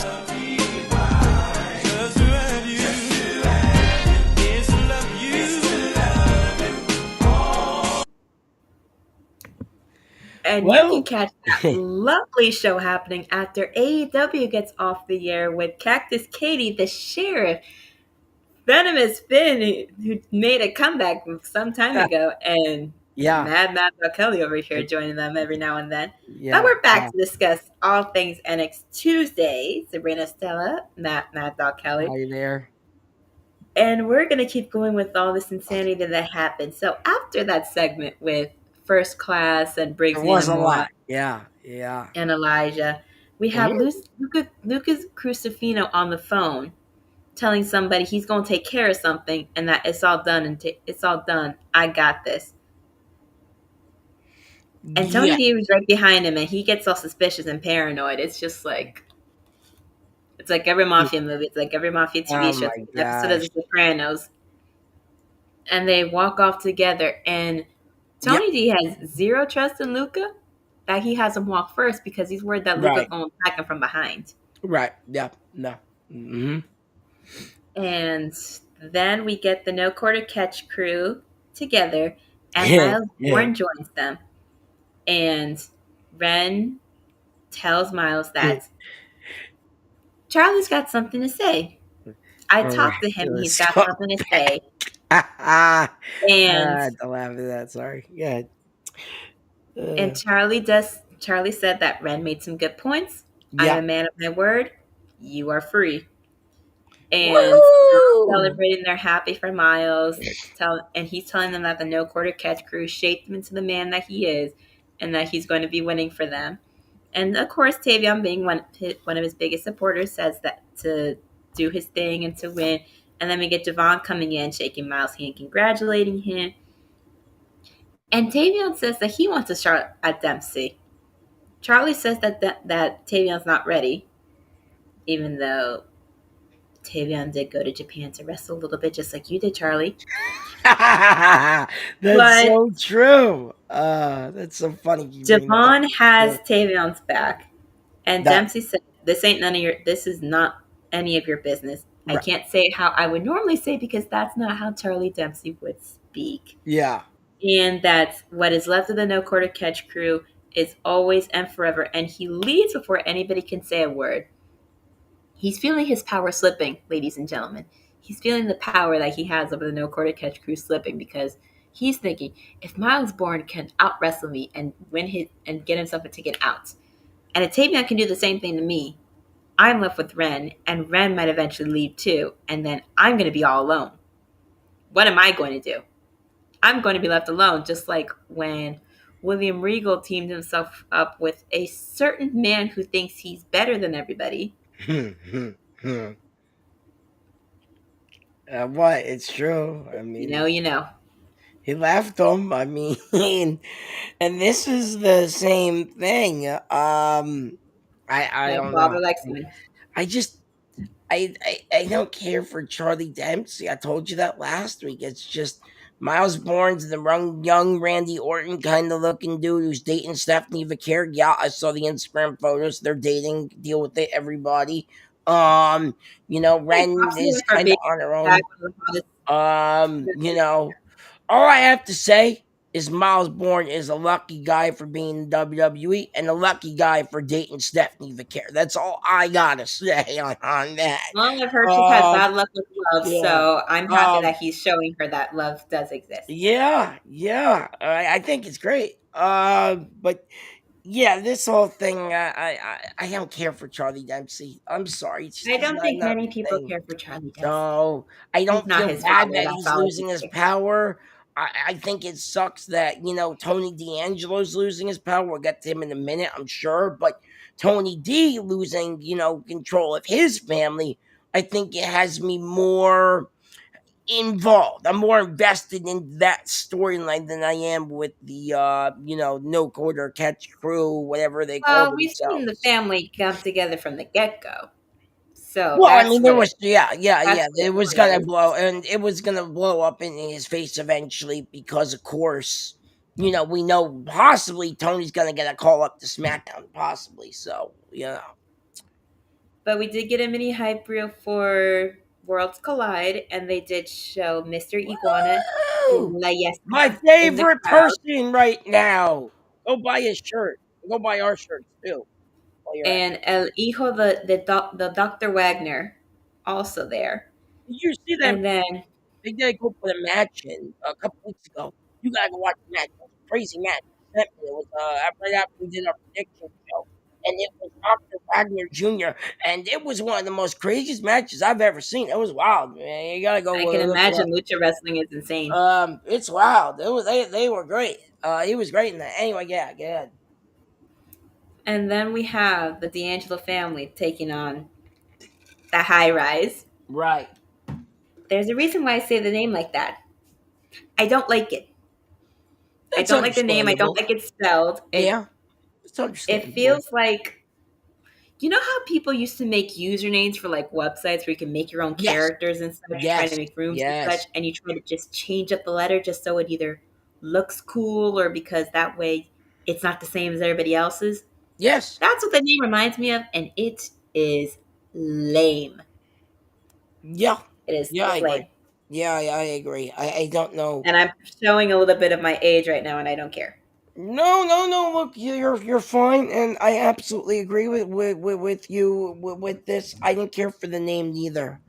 And you can catch that lovely show happening after AEW gets off the air with Cactus Katie, the Sheriff, Venomous Finn, who made a comeback some time ago, and Mad Dog Kelly over here joining them every now and then. But we're back to discuss all things NXT Tuesday. Sabrina Estella, Mad Dog Kelly. Hi there. And we're going to keep going with all this insanity that happened. So after that segment with First Class and Briggs and Inamura, a lot. Yeah. And Elijah, we have Lucas Crucifino on the phone telling somebody he's going to take care of something and that it's all done it's all done. I got this. And Tony D was right behind him, and he gets all suspicious and paranoid. It's just like, it's like every mafia movie. It's like every mafia TV show. It's an episode of The Sopranos. And they walk off together, and Tony D has zero trust in Luca, that he has him walk first because he's worried that Luca's going to attack him from behind. Right. Yeah. No. Mm-hmm. And then we get the No Quarter Catch crew together, and Miles Bourne joins them. And Ren tells Miles that Charlie's got something to say. I talked to him. He's got something to say. And I don't laugh at that. Sorry. Yeah. And Charlie said that Ren made some good points. I am a man of my word. You are free. And celebrating, they're happy for Miles. And he's telling them that the No Quarter Catch crew shaped him into the man that he is, and that he's going to be winning for them. And of course, Tavion, being one of his biggest supporters, says that to do his thing and to win. And then we get Devon coming in, shaking Miles' hand, congratulating him. And Tavion says that he wants a shot at Dempsey. Charlie says that Tavion's not ready, even though Tavion did go to Japan to wrestle a little bit, just like you did, Charlie. That's so true. That's so funny. Devon has Tavion's back, and Dempsey said, "This is not any of your business." Right. I can't say how I would normally say because that's not how Charlie Dempsey would speak. Yeah. And that what is left of the No Quarter Catch crew is always and forever, and he leads before anybody can say a word. He's feeling his power slipping, ladies and gentlemen. He's feeling the power that he has over the No Quarter Catch crew slipping because He's thinking, if Miles Bourne can out wrestle me and win his and get himself a ticket out, and a Tavion can do the same thing to me, I'm left with Ren, and Ren might eventually leave too, and then I'm going to be all alone. What am I going to do? I'm going to be left alone, just like when William Regal teamed himself up with a certain man who thinks he's better than everybody. What? It's true. I mean, You know. he left him. I mean, and this is the same thing. I My don't father know. likes him. I just I don't care for Charlie Dempsey. I told you that last week. It's just Miles Bourne's the young Randy Orton kind of looking dude who's dating Stephanie Vaquer. Yeah, I saw the Instagram photos. They're dating. Deal with it, everybody. Hey, Ren props to is him for kind of being on her back own. one of the hottest. All I have to say is Miles Bourne is a lucky guy for being in WWE and a lucky guy for dating Stephanie Vaquer. That's all I gotta say on that. Well, I've heard she's had Um, bad luck with love, yeah. so I'm happy Um, that he's showing her that love does exist. yeah. I think it's great. But yeah, this whole thing, I don't care for Charlie Dempsey. I'm sorry, it's just I he's don't not think enough many people thing. care for Charlie Dempsey. No, I He's don't not feel his bad father. that That's he's all I losing can his say. power. I think it sucks that, Tony D'Angelo's losing his power. We'll get to him in a minute, I'm sure. But Tony D losing, control of his family, I think it has me more involved. I'm more invested in that storyline than I am with the no quarter catch crew, whatever they call Well, we've seen the themselves. family come together from the get go, so Well, I mean, there was that's yeah. what It was it gonna is. blow, and it was gonna blow up in his face eventually because, of course, we know possibly Tony's gonna get a call up to SmackDown, possibly. So, But we did get a mini hype reel for Worlds Collide, and they did show Mr. Iguana and Woo! La My Yesca in the favorite crowd, person right now. Go buy his shirt. Go buy our shirts too. While you're at and El Hijo the Dr. Wagner also there. it. Did you see that? And then They did go put a match in a couple weeks ago. You gotta go watch the match. It was a crazy match. They sent me. It was right after we did our prediction show, and it was Dr. Wagner Jr. And it was one of the most craziest matches I've ever seen. It was wild, man. You gotta go I can look it imagine up. lucha wrestling is insane. It's wild. They were great. He was great in that. Anyway, yeah, good. And then we have the D'Angelo family taking on the High Rise. Right. There's a reason why I say the name like that. I don't like it. I That's don't like the name. I don't understandable. like it spelled. It Yeah, it's it understandable. feels like, how people used to make usernames for like websites where you can make your own Yes, characters and such, trying to yes, make rooms and such, yes, and you try to just change up the letter just so it either looks cool or because that way it's not the same as everybody else's. yes. That's what the name reminds me of, and it is lame. Yeah, It is yeah, so I agree. lame. Yeah, I agree. I don't know. And I'm showing a little bit of my age right now, and I don't care. No, no, no. Look, you're fine, and I absolutely agree with you with this. I didn't care for the name neither.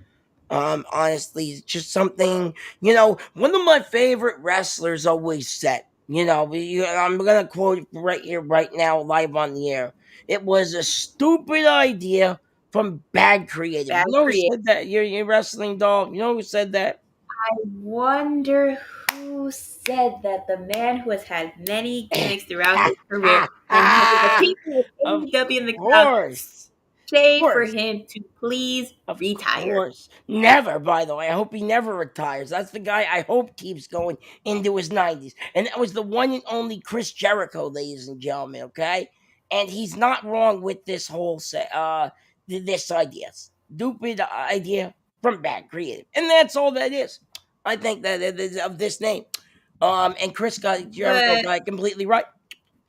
Honestly, it's just something, one of my favorite wrestlers always said, I'm gonna quote it right here, right now, live on the air. It was a stupid idea from bad creative. Bad You know who creative. said that? You're wrestling dog. You know who said that? I wonder who said that the man who has had many gimmicks throughout his career and has the people with Of AEW in the crowd course. Of say for course. him to please Of retire. course. Never, by the way. I hope he never retires. That's the guy I hope keeps going into his 90s. And that was the one and only Chris Jericho, ladies and gentlemen, okay? And he's not wrong with this whole this idea. Stupid idea from bad creative. And that's all that is. I think that it is of this name. And Chris Jericho But got it completely right.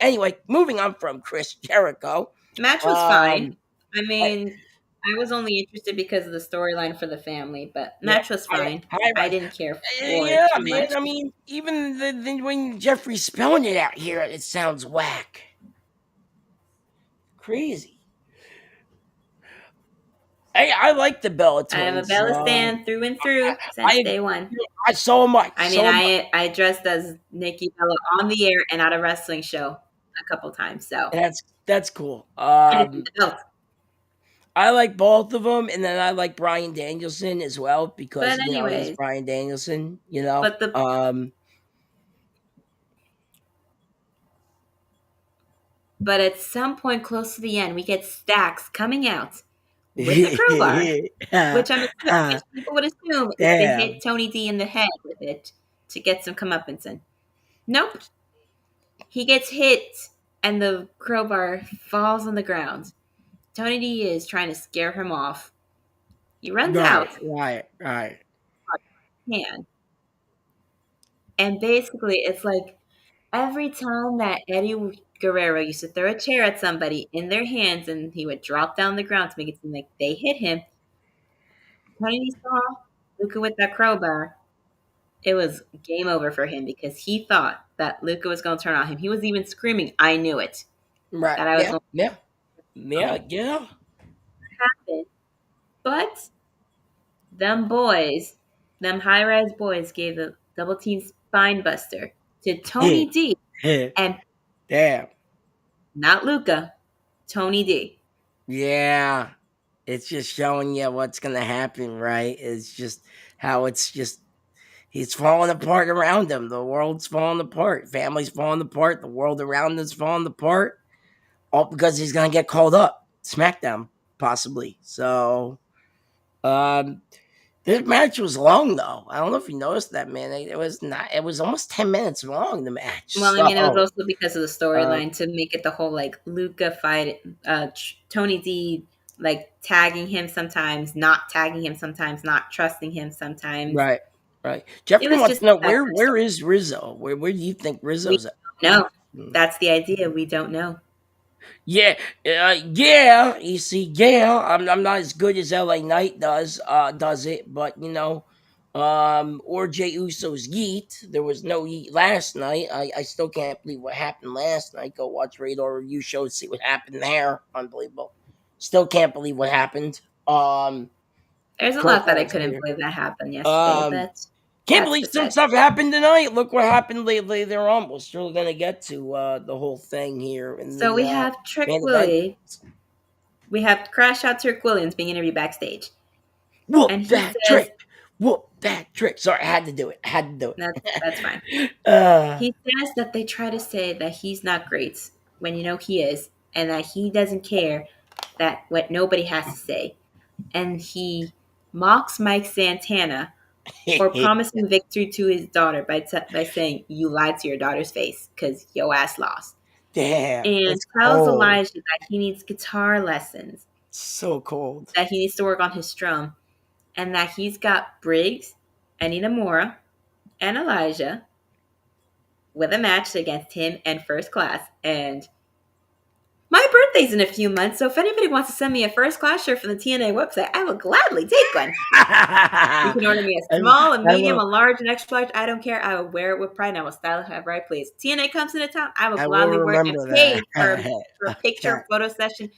Anyway, moving on from Chris Jericho. match was fine. Um I I, mean, I was only interested because of the storyline for the family, but yeah, match was fine. high I rise. didn't care for it Yeah, too man. much. I mean, even when Jeffrey's spelling it out here, it sounds whack. Crazy. Hey, I like the Bella I am a twins. Bella stan through and through since I day one. so much. I mean, I dressed as Nikki Bella on the air and at a wrestling show a couple times. So That's cool. I just need the belt. I like both of them, and then I like Bryan Danielson as well because But he's anyways, Bryan Danielson. But at some point close to the end, we get Stacks coming out with the crowbar, which people would assume is to Damn. hit Tony D in the head with it to get some comeuppance in. Nope. He gets hit and the crowbar falls on the ground. Tony D is trying to scare him off. He runs out. Right. Hand. And basically, it's like every time that Eddie Guerrero used to throw a chair at somebody in their hands and he would drop down the ground to make it seem like they hit him, Tony D saw Luca with that crowbar. It was game over for him because he thought that Luca was going to turn on him. He was even screaming, "I knew it!" Right. That I was going Yeah. to happen. But them boys, them high-rise boys, gave a double team spine buster to Tony D, and Damn. not Luca, Tony D. Yeah. It's just showing you what's gonna happen, right? It's just how he's falling apart around him. The world's falling apart. Family's falling apart. The world around him's falling apart. All because he's gonna get called up. SmackDown, possibly. So this match was long though. I don't know if you noticed that, man. It was almost 10 minutes long, the match. Well, I mean, it was also because of the uh, storyline to make it the whole like Luca fight, Tony D like tagging him sometimes, not tagging him sometimes, not trusting him sometimes. right. Jeffrey It was wants just to know that where is Rizzo? Where do you think we Rizzo's at? don't know. That's the idea. We don't know. Yeah, you see, I'm not as good as LA Knight does it, but or Jey Uso's Yeet. There was no Yeet last night. I still can't believe what happened last night. Go watch Radar Review Show to see what happened there. Unbelievable. Still can't believe what happened. There's a lot that I couldn't believe that happened yesterday, but can't that's believe some besides. stuff happened tonight. Look what happened later on. We're still gonna get to the whole thing here in So we the have Trick main event. Willie. We have Crash Out Trick Williams being interviewed backstage. Whoop And he that says, trick. Sorry, I had to do it. That's fine. He says that they try to say that he's not great when he is, and that he doesn't care that what nobody has to say. And he mocks Mike Santana for promising victory to his daughter by saying, "You lied to your daughter's face because your ass lost." Damn, And that's tells cold. Elijah that he needs guitar lessons, So cold. that he needs to work on his strum, and that he's got Briggs and Inamura and Elijah with a match against him and First Class. And my birthday's in a few months, so if anybody wants to send me a First Class shirt from the TNA website, I will gladly take one. You can order me a small, a medium, a large, an extra large. I don't care. I will wear it with pride, and I will style it however I please. TNA comes into town, I will gladly wear it and pay for a picture, photo session,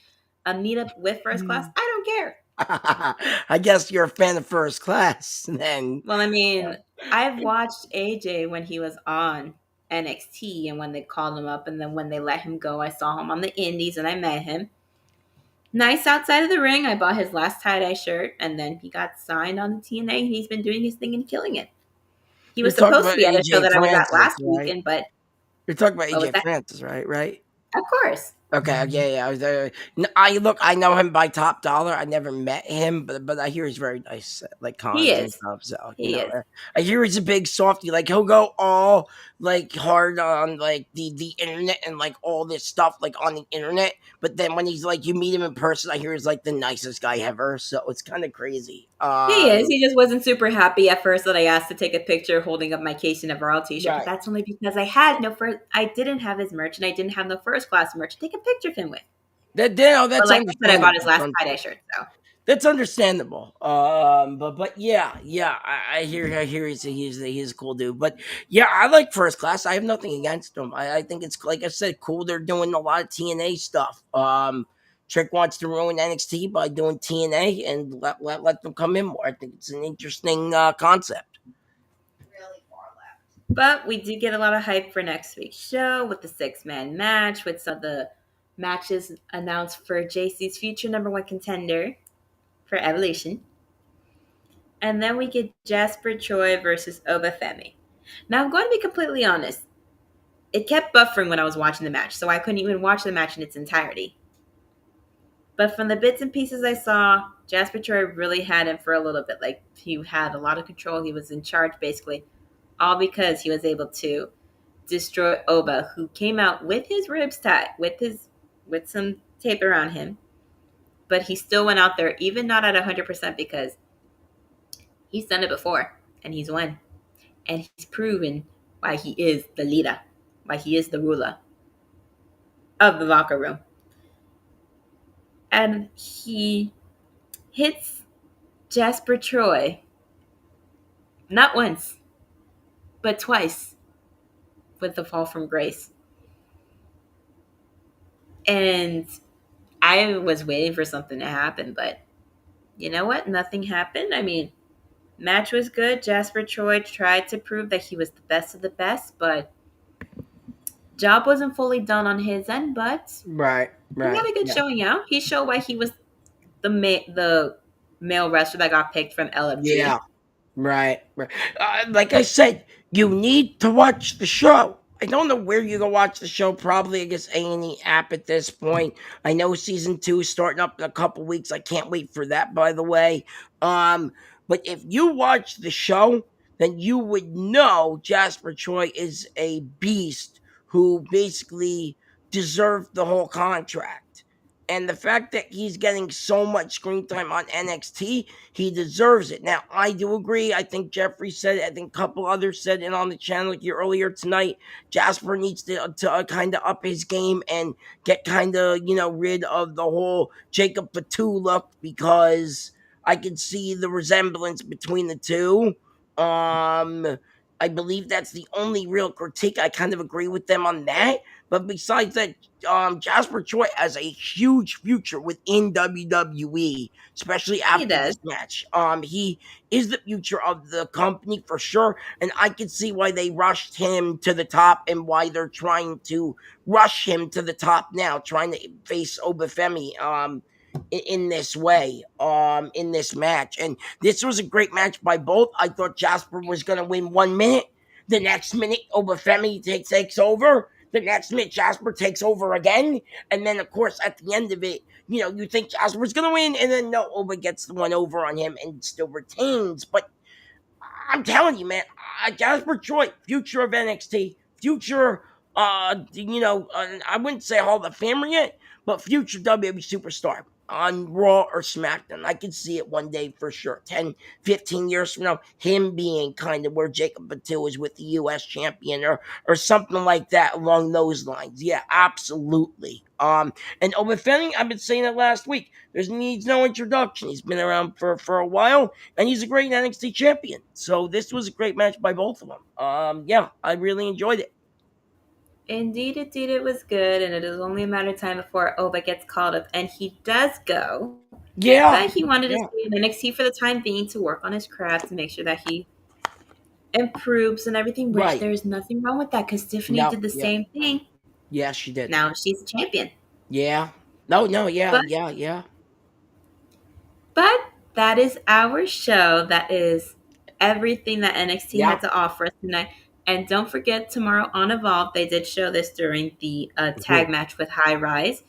a meetup with First Class. I don't care. I guess you're a fan of First Class, then. Well, I mean, I've watched AJ when he was on NXT and when they called him up, and then when they let him go, I saw him on the indies and I met him. Nice outside of the ring. I bought his last tie-dye shirt, and then he got signed on the TNA, and he's been doing his thing and killing it. He was supposed to be at a show that I was at last weekend, but you're talking about AJ Francis, right? Of course. Okay, yeah. I know him by Top Dollar. I never met him, but I hear he's very nice, like cons and stuff. So he is. I hear he's a big softie. Like he'll go all like hard on like the internet and like all this stuff like on the internet. But then when he's like you meet him in person, I hear he's like the nicest guy ever. So it's kind of crazy. He is. He just wasn't super happy at first that I asked to take a picture holding up my Casey Navarro t-shirt. Right. But that's only because I didn't have his merch and I didn't have no First Class merch to take a picture of him with. That's like I said, I bought his last tie-dye shirt, so that's understandable. But yeah, I hear he's a cool dude. But yeah, I like First Class. I have nothing against him. I think it's like I said, cool. They're doing a lot of TNA stuff. Trick wants to ruin NXT by doing TNA and let them come in more. I think it's an interesting concept. But we do get a lot of hype for next week's show with the 6-man match, with some of the matches announced for Jacy's future #1 contender for Evolution. And then we get Jasper Troy versus Oba Femi. Now, I'm going to be completely honest. It kept buffering when I was watching the match, so I couldn't even watch the match in its entirety. But from the bits and pieces I saw, Jasper Troy really had him for a little bit. Like, he had a lot of control. He was in charge, basically. All because he was able to destroy Oba, who came out with his ribs tied, with some tape around him. But he still went out there, even not at 100%, because he's done it before, and he's won. And he's proven why he is the leader, why he is the ruler of the locker room. And he hits Jasper Troy not once, but twice with the fall from grace. And I was waiting for something to happen, but you know what? Nothing happened. I mean, match was good. Jasper Troy tried to prove that he was the best of the best, but job wasn't fully done on his end, but Right. he had a good showing out. He showed why he was the male wrestler that got picked from LFG. Yeah. Right. Like I said, you need to watch the show. I don't know where you can watch the show. Probably, I guess, A&E app at this point. I know season 2 is starting up in a couple weeks. I can't wait for that, by the way. But if you watch the show, then you would know Jasper Troy is a beast who basically deserved the whole contract. And the fact that he's getting so much screen time on NXT, he deserves it. Now, I do agree. I think Jeffrey said it. I think a couple others said it on the channel here earlier tonight. Jasper needs to kind of up his game and get kind of, rid of the whole Jacob Fatu look, because I can see the resemblance between the two. I believe that's the only real critique. I kind of agree with them on that. But besides that, Jasper Troy has a huge future within WWE, especially He after does. this match. He is the future of the company for sure, and I can see why they rushed him to the top and why they're trying to rush him to the top now, trying to face Oba Femi in this way, in this match. And this was a great match by both. I thought Jasper was going to win 1 minute. The next minute, Oba Femi takes over. The next minute, Jasper takes over again. And then, of course, at the end of it, you think Jasper's going to win. And then, no, Oba gets the one over on him and still retains. But I'm telling you, man, Jasper Troy, future of NXT, future, I wouldn't say Hall of Famer yet, but future WWE superstar on Raw or SmackDown. I can see it one day for sure. 10, 15 years from now, him being kind of where Jacob Fatu is with the U.S. champion or something like that along those lines. Yeah, absolutely. And Oba Femi, I've been saying it last week. Needs no introduction. He's been around for a while, and he's a great NXT champion. So this was a great match by both of them. Yeah, I really enjoyed it. Indeed, it was good, and it is only a matter of time before Oba gets called up, and he does go. Yeah, But he wanted to yeah, stay in NXT for the time being to work on his craft, to make sure that he improves and everything, which right. there's nothing wrong with that, because Tiffany No, did the yeah, same thing. yeah, she did. Now she's a champion. Yeah, no, yeah, But yeah. But that is our show. That is everything that NXT Yeah. had to offer us tonight. And don't forget, tomorrow on Evolve, they did show this during the tag match with High Rise,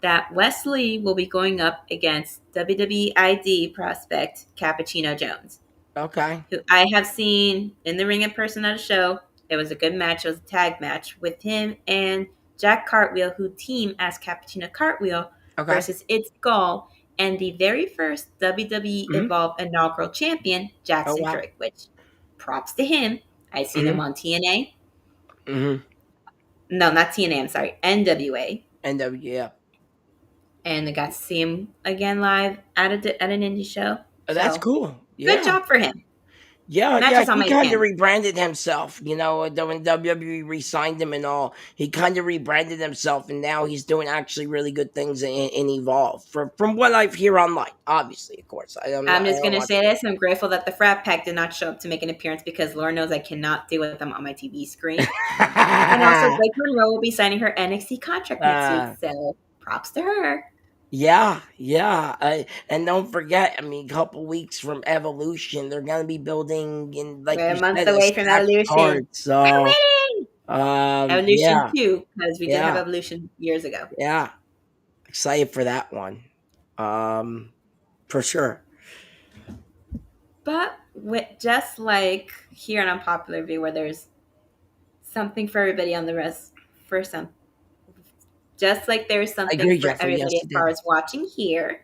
that Wesley will be going up against WWE ID prospect Cappuccino Jones, Okay. who I have seen in the ring in person at a show. It was a good match. It was a tag match with him and Jack Cartwheel, who team as Cappuccino Cartwheel Okay. versus Id Skull and the very first WWE Mm-hmm. Evolve inaugural champion, Oh Jackson wow. Drake, which props to him. I've seen him Mm-hmm. on TNA. Mm-hmm. No, not TNA, I'm sorry, NWA. And yeah. And I got to see him again live at an indie show. That's So cool. good Yeah. job for him. Matches on He my kind of channel. rebranded himself, when WWE re-signed him and all. He kind of rebranded himself, and now he's doing actually really good things in Evolve. From what I've hear online, obviously, of course, I I'm don't just gonna watch say it. this. I'm grateful that the frat pack did not show up to make an appearance because Lord knows I cannot deal with them on my TV screen. And also, Blake Monroe will be signing her NXT contract next week, so props to her. Yeah. And don't forget, I mean, a couple weeks from Evolution, they're gonna be building in, like We're you a month said, a away from stacked Evolution. card. I'm So, winning! Evolution yeah, 2, because we did have yeah, Evolution years ago. yeah. Excited for that one. For sure. But just like here on Unpopular Review, where there's something for everybody on the rest, for some, just like there's I something agree, for Jeffrey. Yes, everybody you as far did. as watching here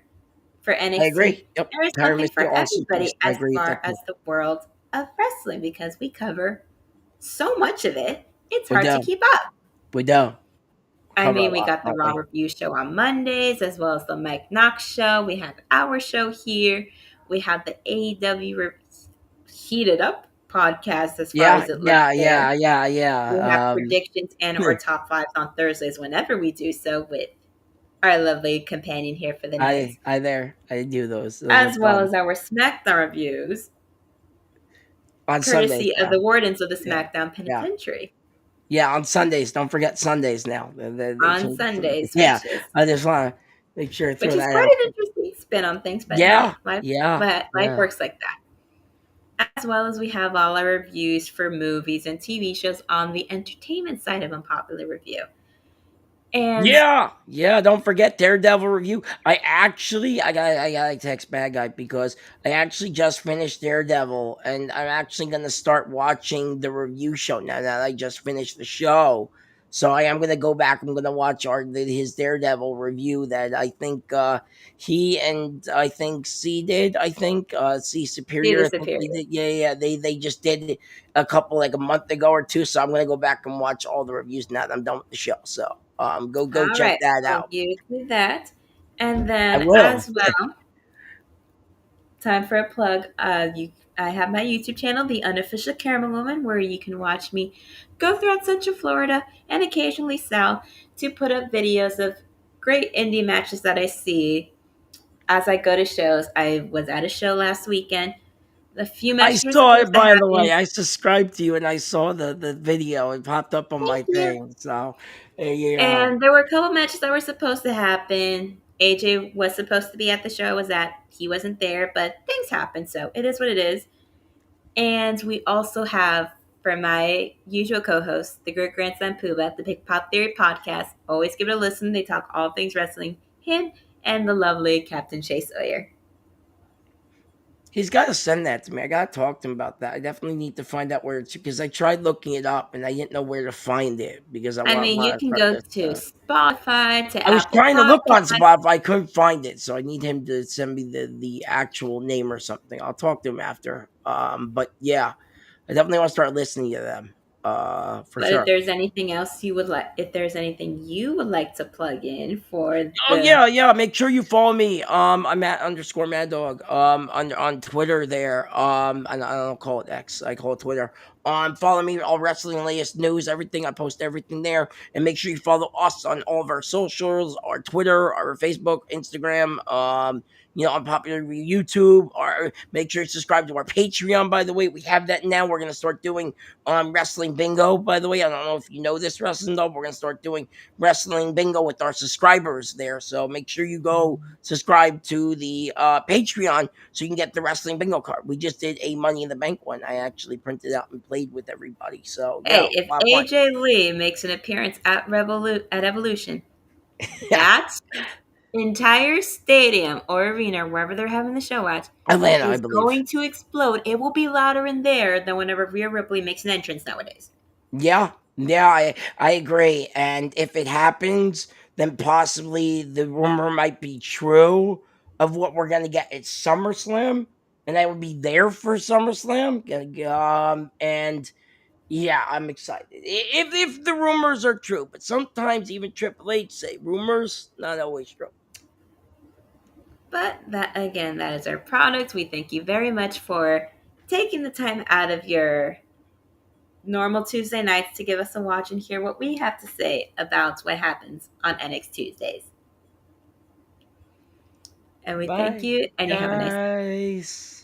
for I NXT, agree. Yep. there is Pyra something missed you for also, please. everybody I as agree with far that as too. the world of wrestling because we cover so much of it. It's We hard to do. keep up. We do. I Cover a mean, we lot, got the don't Raw we? Review show on Mondays, as well as the Mike Knox show. We have our show here. We have the AEW Heated Up podcast, as far Yeah, as it looks yeah, there. yeah, yeah, We have yeah. predictions and or top fives on Thursdays whenever we do so with our lovely companion here for the night, I do those. Those are as well fun. as our SmackDown reviews, On Sundays courtesy of now. the Wardens of the Yeah. SmackDown Yeah. Penitentiary Yeah, on Sundays. Don't forget Sundays now. They on changed it. Sundays, Yeah. I just wanna make sure to which throw is that quite out an there. interesting spin on things. But hey, Yeah. Yeah. life Yeah. works like that. As well as we have all our reviews for movies and TV shows on the entertainment side of Unpopular Review. And Yeah. Don't forget Daredevil review. I gotta text BadGuy because I actually just finished Daredevil, and I'm actually gonna start watching the review show now that I just finished the show. So I am gonna go back. I'm gonna watch his Daredevil review that I think he and I think C did. I think C see Superior. the I think they superior. did. Yeah. They just did it a couple like a month ago or two. So I'm gonna go back and watch all the reviews now that I'm done with the show. So go All check right. that Well, out. you do that. And I then will. as well, time for a plug. I have my YouTube channel, The Unofficial Caramel Woman, where you can watch me go throughout Central Florida and occasionally south to put up videos of great indie matches that I see as I go to shows. I was at a show last weekend. A few I matches were saw it, supposed to by the way. happen. I subscribed to you and I saw the video. It popped up on my Thank you. thing. So there you go. And there were a couple matches that were supposed to happen. AJ was supposed to be at the show. Was at he wasn't there, but things happen, so it is what it is. And we also have, for my usual co-host, the great grandson Pooh at the Big Pop Theory podcast. Always give it a listen. They talk all things wrestling. Him and the lovely Captain Chase Sawyer. He's got to send that to me. I got to talk to him about that. I definitely need to find out where it's because I tried looking it up and I didn't know where to find it because I I want, mean, you want to can start go listening to to it. Spotify, to I was Apple trying to look on Podcasts. Spotify. I couldn't find it, so I need him to send me the actual name or something. I'll talk to him after. But yeah, I definitely want to start listening to them. For But if sure. there's anything else you would like, if there's anything you would like to plug in for Oh the, yeah. Make sure you follow me. I'm at underscore Mad Dog. On Twitter there. I don't call it X. I call it Twitter. Follow me all wrestling latest news, everything. I post everything there, and make sure you follow us on all of our socials, our Twitter, our Facebook, Instagram. On popular YouTube. Or make sure you subscribe to our Patreon. By the way, we have that now. We're gonna start doing wrestling bingo. By the way, I don't know if you know this wrestling though. We're gonna start doing wrestling bingo with our subscribers there. So make sure you go subscribe to the Patreon so you can get the wrestling bingo card. We just did a Money in the Bank one. I actually printed out and played with everybody. So yeah, hey, a if lot of fun. AJ Lee makes an appearance at at Evolution, Yeah, that entire stadium or arena, wherever they're having the show at, Atlanta, I is believe. going to explode. It will be louder in there than whenever Rhea Ripley makes an entrance nowadays. Yeah, I agree. And if it happens, then possibly the rumor might be true of what we're gonna get at SummerSlam, and I would be there for SummerSlam. And yeah, I'm excited. If the rumors are true, but sometimes even Triple H say rumors not always true. But that again, that is our product. We thank you very much for taking the time out of your normal Tuesday nights to give us a watch and hear what we have to say about what happens on NXT Tuesdays. And we thank Bye, you, and you have a nice guys.